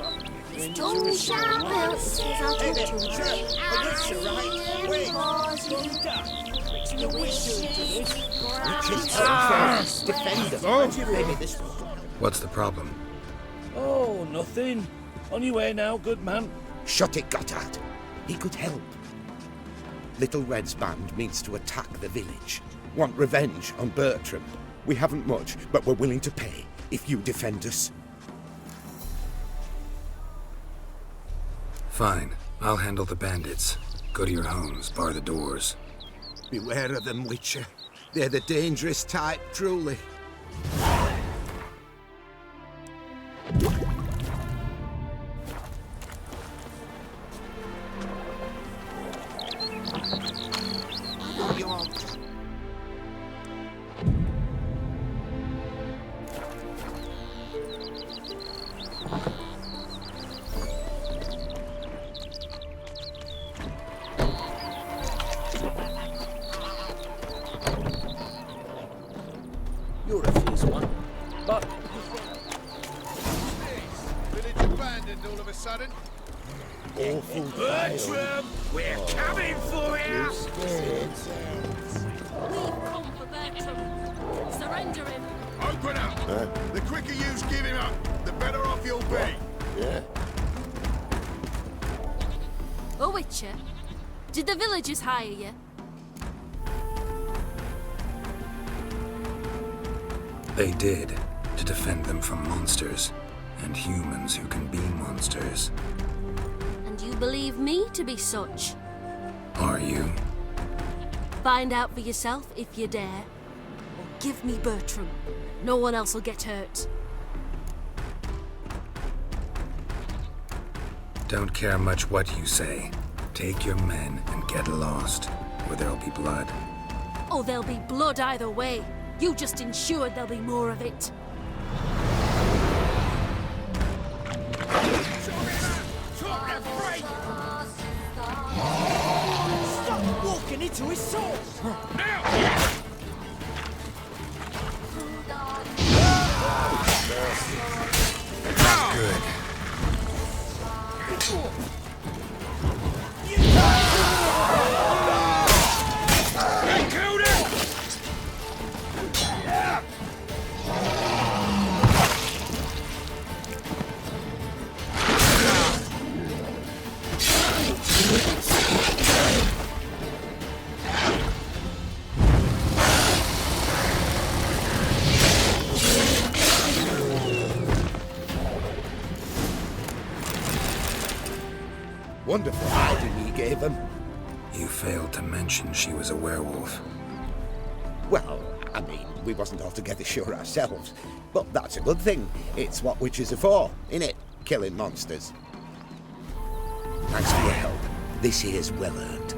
His tongue shall melt, says I'll take to the tree, as he implores you. Your wishes grant. Defender. Maybe this one. What's the problem? Oh, nothing. On your way now, good man. Shut it, Gotthard. He could help. Little Red's band means to attack the village. Want revenge on Bertram. We haven't much, but we're willing to pay if you defend us. Fine. I'll handle the bandits. Go to your homes, bar the doors. Beware of them, Witcher. They're the dangerous type, truly. You're a fierce one, but... Village abandoned all of a sudden. Awful Bertram, we're coming for you! We've come for Bertram. Surrender him. Open up! The quicker you give him up, the better off you'll be. Yeah. Oh, Witcher, did the villagers hire you? They did, to defend them from monsters, and humans who can be monsters. And you believe me to be such? Are you? Find out for yourself if you dare. Or give me Bertram. No one else will get hurt. Don't care much what you say. Take your men and get lost, or there'll be blood. Oh, there'll be blood either way. You just ensured there'll be more of it. Stop walking into his sword! That's good. Wonderful hiding he gave him. You failed to mention she was a werewolf. Well, I mean, we wasn't altogether sure ourselves. But that's a good thing. It's what witches are for, innit? Killing monsters. Thanks for your help. This here's well earned.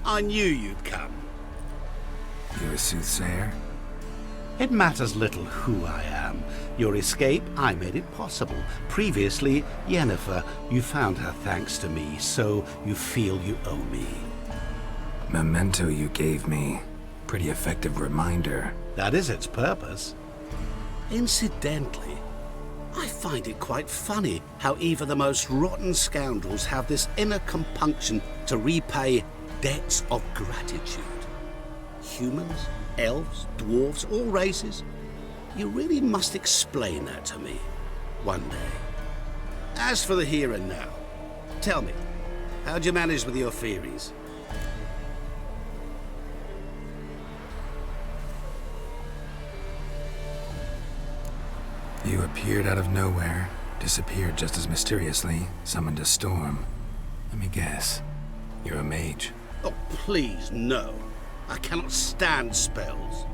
I knew you'd come. You a soothsayer? It matters little who I am. Your escape, I made it possible. Previously, Yennefer, you found her thanks to me, so you feel you owe me. Memento you gave me. Pretty effective reminder. That is its purpose. Incidentally, I find it quite funny how even the most rotten scoundrels have this inner compunction to repay debts of gratitude. Humans, elves, dwarves, all races. You really must explain that to me one day. As for the here and now, tell me, how'd you manage with your theories? You appeared out of nowhere, disappeared just as mysteriously, summoned a storm. Let me guess, you're a mage. Oh, please, no. I cannot stand spells.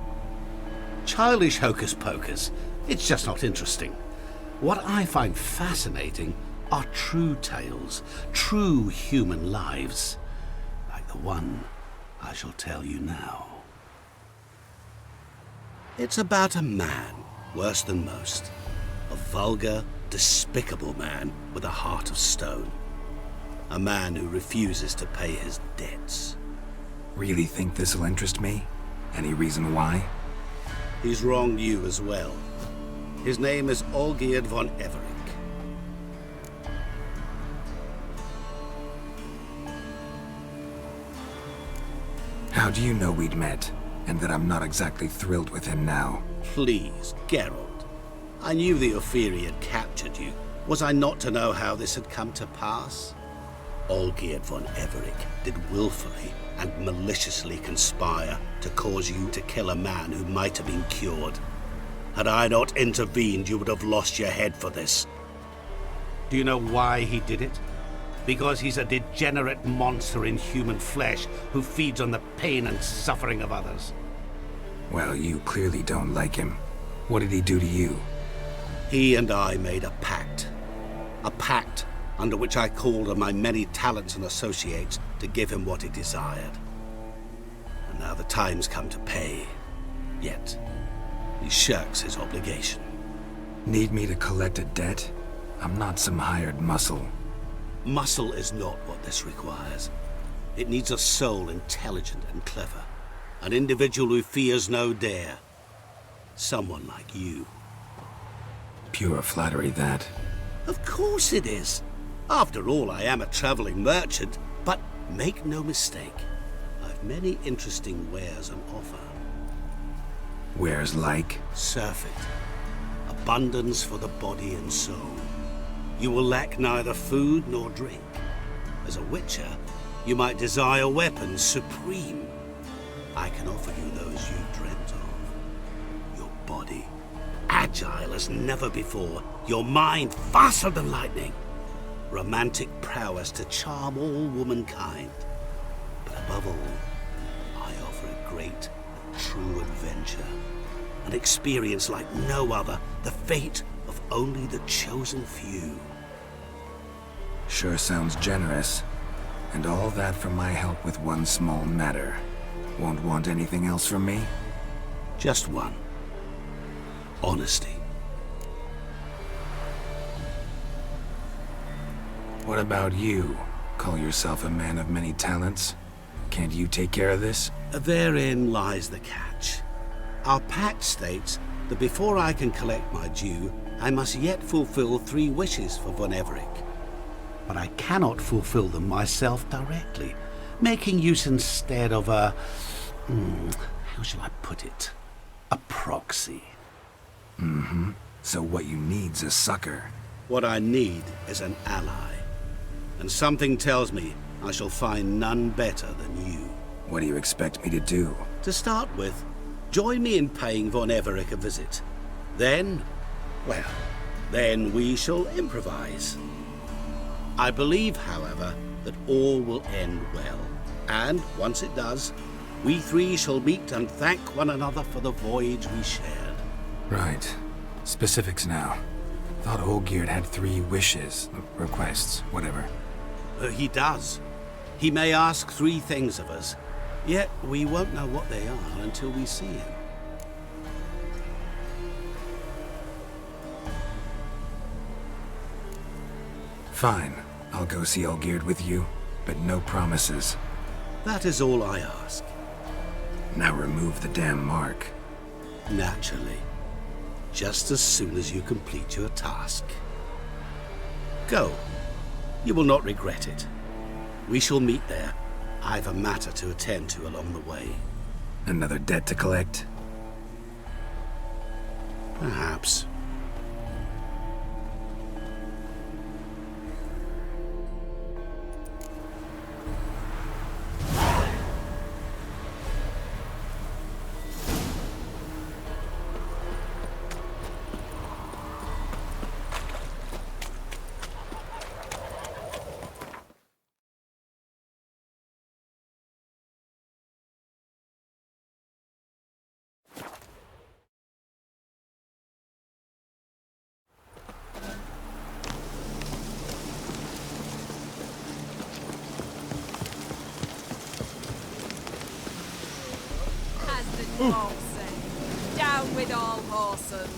Childish hocus pocus. It's just not interesting. What I find fascinating are true tales, true human lives. the one I shall tell you now. It's about a man, worse than most. A vulgar, despicable man with a heart of stone. A man who refuses to pay his debts. Really think this'll interest me? Any reason why? He's wronged you as well. His name is Olgierd von Everick. How do you know we'd met, and that I'm not exactly thrilled with him now? Please, Geralt. I knew the Ofierský had captured you. Was I not to know how this had come to pass? Olgierd von Everick did willfully and maliciously conspire to cause you to kill a man who might have been cured. Had I not intervened, you would have lost your head for this. Do you know why he did it? Because he's a degenerate monster in human flesh who feeds on the pain and suffering of others. Well, you clearly don't like him. What did he do to you? He and I made a pact. A pact under which I called on my many talents and associates to give him what he desired. And now the time's come to pay. Yet, he shirks his obligation. Need me to collect a debt? I'm not some hired muscle. Muscle is not what this requires. It needs a soul intelligent and clever. An individual who fears no dare. Someone like you. Pure flattery, that. Of course it is. After all, I am a traveling merchant, but make no mistake, I've many interesting wares on offer. Wares like? Surfeit. Abundance for the body and soul. You will lack neither food nor drink. As a witcher, you might desire weapons supreme. I can offer you those you dreamt of. Your body, agile as never before. Your mind, faster than lightning. Romantic prowess to charm all womankind. But above all, I offer a great and true adventure. An experience like no other. The fate of only the chosen few. Sure sounds generous. And all that for my help with one small matter. Won't want anything else from me? Just one. Honesty. What about you? Call yourself a man of many talents? Can't you take care of this? Therein lies the catch. Our pact states that before I can collect my due, I must yet fulfill 3 wishes for von Everick. But I cannot fulfill them myself directly, making use instead of a... how shall I put it? A proxy. Mm-hmm. So what you need's a sucker. What I need is an ally. And something tells me I shall find none better than you. What do you expect me to do? To start with, join me in paying von Everick a visit. Then, well, then we shall improvise. I believe, however, that all will end well. And once it does, we 3 shall meet and thank one another for the voyage we shared. Right. Specifics now. Thought Olgierd had 3 wishes, requests, whatever. He does. He may ask 3 things of us, yet we won't know what they are until we see him. Fine. I'll go see Olgierd with you, but no promises. That is all I ask. Now remove the damn mark. Naturally. Just as soon as you complete your task. Go. You will not regret it. We shall meet there. I've a matter to attend to along the way. Another debt to collect? Perhaps. Horses. Down with all horses.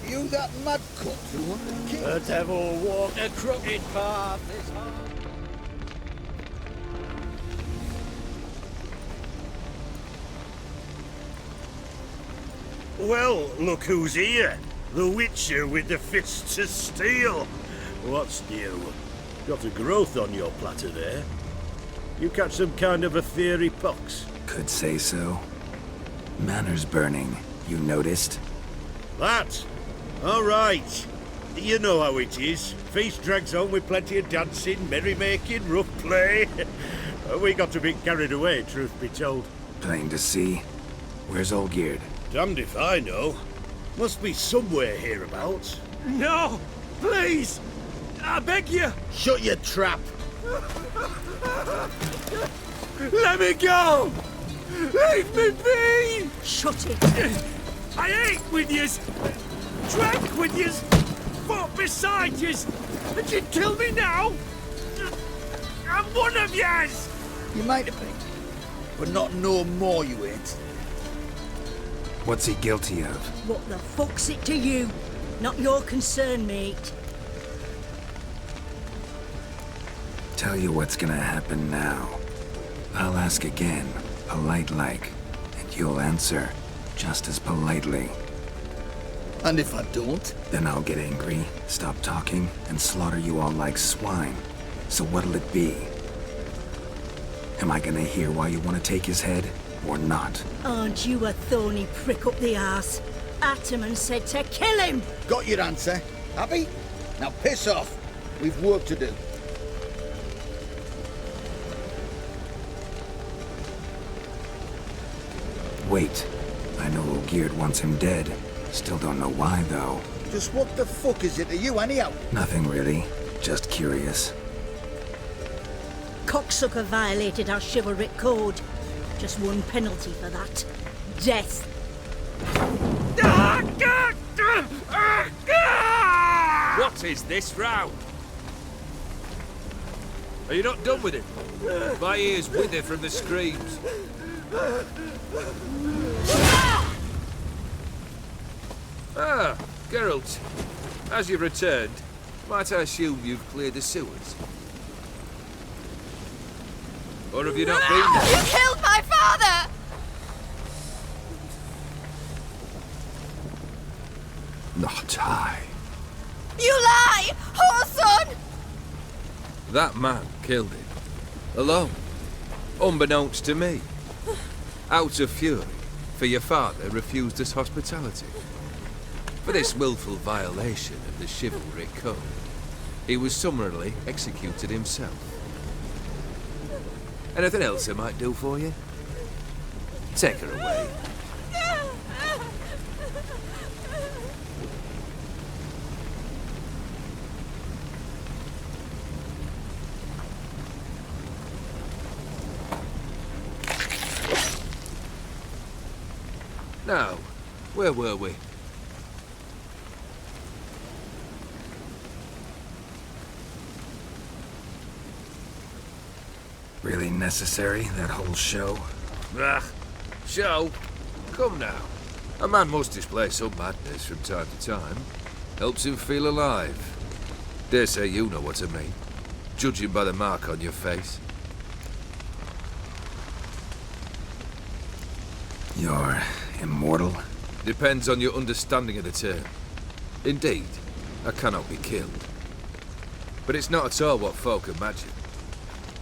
You that mad cut who want to kill? The devil walked a crooked path this hard. Well, look who's here. The Witcher with the fists of steel. What's new? Got a growth on your platter there. You catch some kind of a fiery pox? Could say so. Manor's burning. You noticed? That? All right. You know how it is. Feast drags on with plenty of dancing, merrymaking, rough play. We got a bit carried away, truth be told. Plain to see. Where's Olgierd? Damned if I know. Must be somewhere hereabouts. No! Please! I beg you! Shut your trap! Let me go! Leave me be! Shut it! I ate with yous! Drank with yous! Fought beside yous! And you'd kill me now? I'm one of yous! You might have been, but not no more you ain't. What's he guilty of? What the fuck's it to you? Not your concern, mate. Tell you what's gonna happen now. I'll ask again, polite-like, and you'll answer just as politely. And if I don't? Then I'll get angry, stop talking, and slaughter you all like swine. So what'll it be? Am I gonna hear why you want to take his head, or not? Aren't you a thorny prick up the arse? Ataman said to kill him! Got your answer. Happy? Now piss off. We've work to do. Wait. I know Olgierd wants him dead. Still don't know why, though. Just what the fuck is it to you, anyhow? Nothing really. Just curious. Cocksucker violated our chivalric code. Just one penalty for that. Death. What is this row? Are you not done with it? My ears wither from the screams. Ah, Geralt. As you've returned, might I assume you've cleared the sewers? Or have you not been there? You killed my father! Not I. You lie! Whoreson! That man killed him. Alone. Unbeknownst to me. Out of fury, for your father refused us hospitality. For this willful violation of the chivalric code, he was summarily executed himself. Anything else I might do for you? Take her away. Now, where were we? Really necessary, that whole show? Ah, show? Come now. A man must display some madness from time to time. Helps him feel alive. Dare say you know what I mean, judging by the mark on your face. You're immortal? Depends on your understanding of the term. Indeed, I cannot be killed. But it's not at all what folk imagine.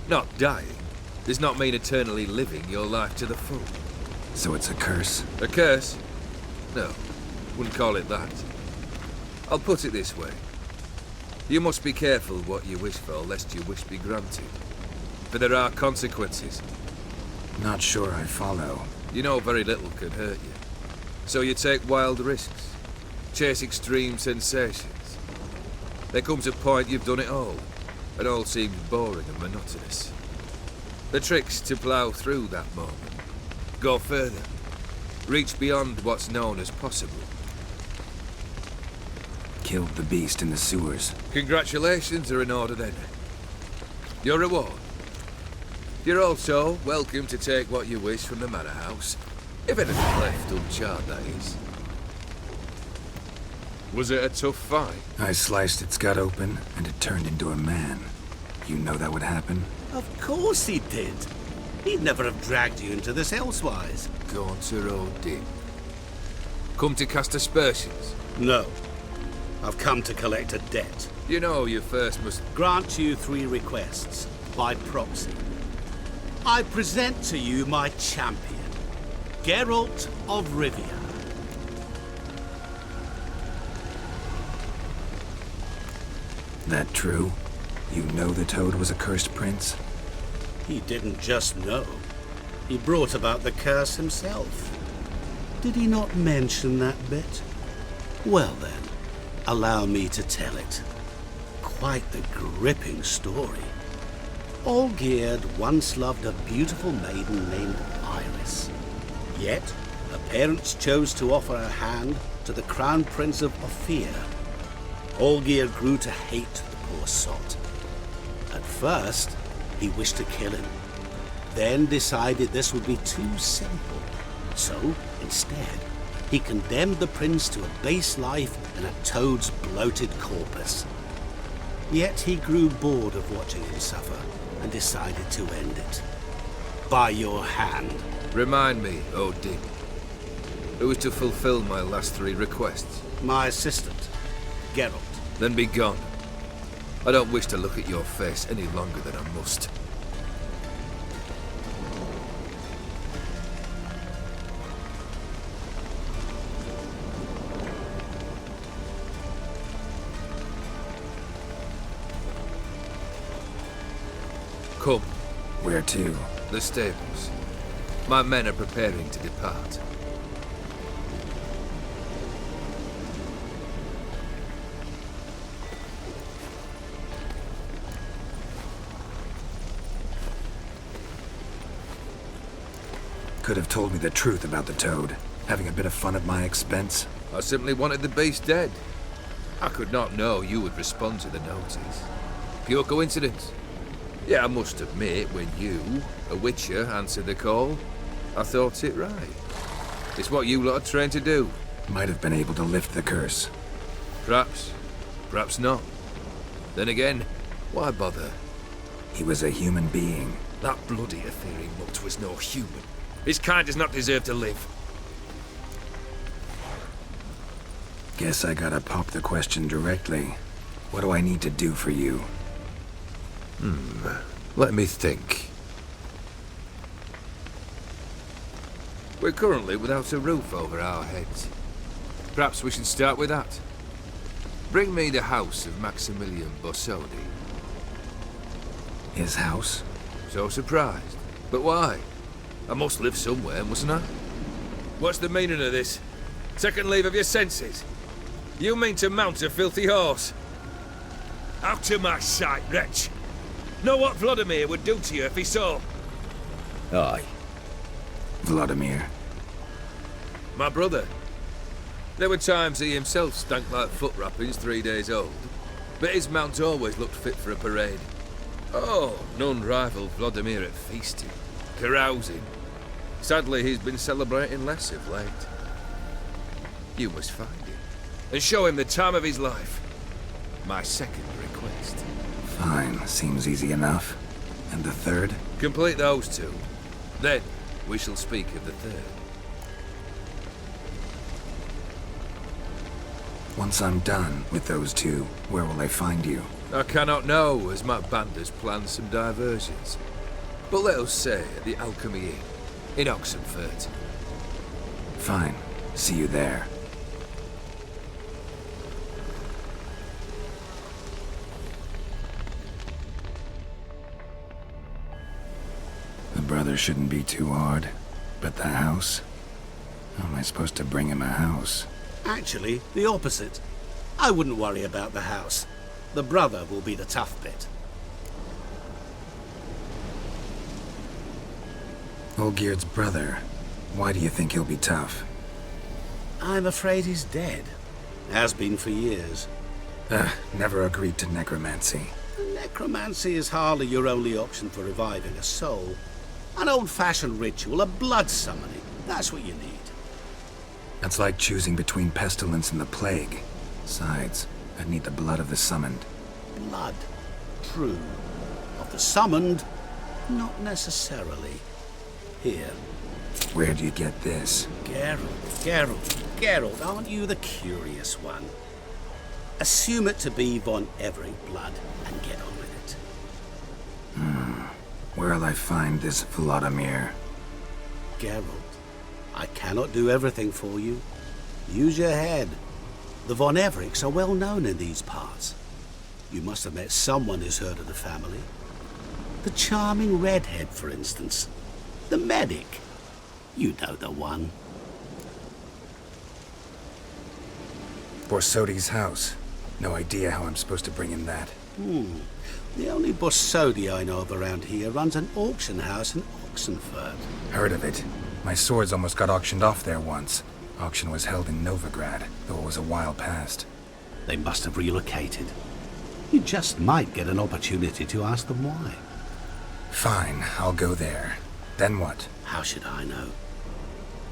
Not dying does not mean eternally living your life to the full. So it's a curse? A curse? No, wouldn't call it that. I'll put it this way. You must be careful what you wish for, lest your wish be granted. For there are consequences. Not sure I follow. You know very little can hurt you. So you take wild risks. Chase extreme sensations. There comes a point you've done it all. It all seems boring and monotonous. The trick's to plough through that moment. Go further. Reach beyond what's known as possible. Killed the beast in the sewers. Congratulations are in order then. Your reward. You're also welcome to take what you wish from the manor house. If anything left uncharred, that is. Was it a tough fight? I sliced its gut open, and it turned into a man. You know that would happen? Of course he did. He'd never have dragged you into this elsewise. Gaunter Odin. Come to cast aspersions? No. I've come to collect a debt. You know you first must... Grant you 3 requests, by proxy. I present to you my champion, Geralt of Rivia. That true? You know the Toad was a cursed prince? He didn't just know. He brought about the curse himself. Did he not mention that bit? Well then, allow me to tell it. Quite the gripping story. Olgierd once loved a beautiful maiden named Iris. Yet, her parents chose to offer her hand to the Crown Prince of Ophir. Olgierd grew to hate the poor sot. At first, he wished to kill him, then decided this would be too simple. So, instead, he condemned the prince to a base life in a toad's bloated corpus. Yet he grew bored of watching him suffer and decided to end it. By your hand. Remind me, Odin. Who was to fulfill my last 3 requests? My assistant, Geralt. Then be gone. I don't wish to look at your face any longer than I must. Come. Where to? The stables. My men are preparing to depart. Could have told me the truth about the Toad, having a bit of fun at my expense. I simply wanted the beast dead. I could not know you would respond to the notice. Pure coincidence. Yeah, I must admit, when you, a witcher, answered the call, I thought it right. It's what you lot are trained to do. Might have been able to lift the curse. Perhaps. Perhaps not. Then again, why bother? He was a human being. That bloody Aetherian mutt was no human. His kind does not deserve to live. Guess I gotta pop the question directly. What do I need to do for you? Let me think. We're currently without a roof over our heads. Perhaps we should start with that. Bring me the house of Maximilian Bossodi. His house? So surprised. But why? I must live somewhere, mustn't I? What's the meaning of this? Second leave of your senses? You mean to mount a filthy horse? Out of my sight, wretch! Know what Vladimir would do to you if he saw? Aye. Vladimir. My brother. There were times he himself stank like foot wrappings 3 days old, but his mount always looked fit for a parade. Oh, none rivaled Vladimir at feasting, carousing. Sadly, he's been celebrating less of late. You must find him, and show him the time of his life. My second request. Fine, seems easy enough. And the third? Complete those 2. Then, we shall speak of the third. Once I'm done with those 2, where will I find you? I cannot know, as my band has planned some diversions. But let us say at the Alchemy Inn, in Oxenfurt. Fine. See you there. The brother shouldn't be too hard. But the house? How am I supposed to bring him a house? Actually, the opposite. I wouldn't worry about the house. The brother will be the tough bit. Olgierd's brother. Why do you think he'll be tough? I'm afraid he's dead. Has been for years. Never agreed to necromancy. Necromancy is hardly your only option for reviving a soul. An old-fashioned ritual of blood summoning. That's what you need. That's like choosing between pestilence and the plague. Besides, I'd need the blood of the summoned. Blood. True. Of the summoned, not necessarily. Here. Where do you get this? Geralt, aren't you the curious one? Assume it to be von Everett blood and get on with it. Where'll I find this Vladimir? Geralt, I cannot do everything for you. Use your head. The von Evericks are well known in these parts. You must have met someone who's heard of the family. The charming redhead, for instance. The medic. You know the one. Borsodi's house. No idea how I'm supposed to bring in that. The only Borsodi I know of around here runs an auction house in Oxenfurt. Heard of it. My swords almost got auctioned off there once. Auction was held in Novigrad, though it was a while past. They must have relocated. You just might get an opportunity to ask them why. Fine, I'll go there. Then what? How should I know?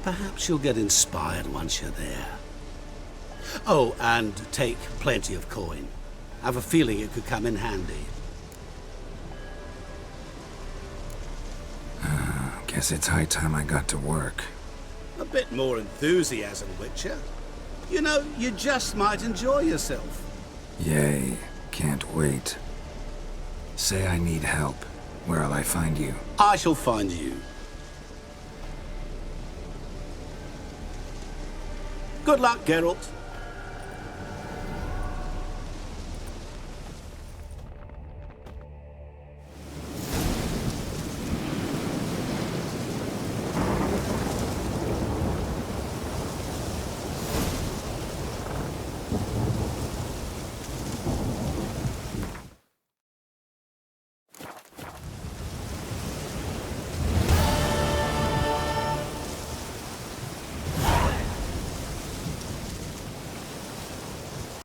Perhaps you'll get inspired once you're there. Oh, and take plenty of coin. I have a feeling it could come in handy. Guess it's high time I got to work. A bit more enthusiasm, Witcher. You know, you just might enjoy yourself. Yay, can't wait. Say I need help. Where'll I find you? I shall find you. Good luck, Geralt.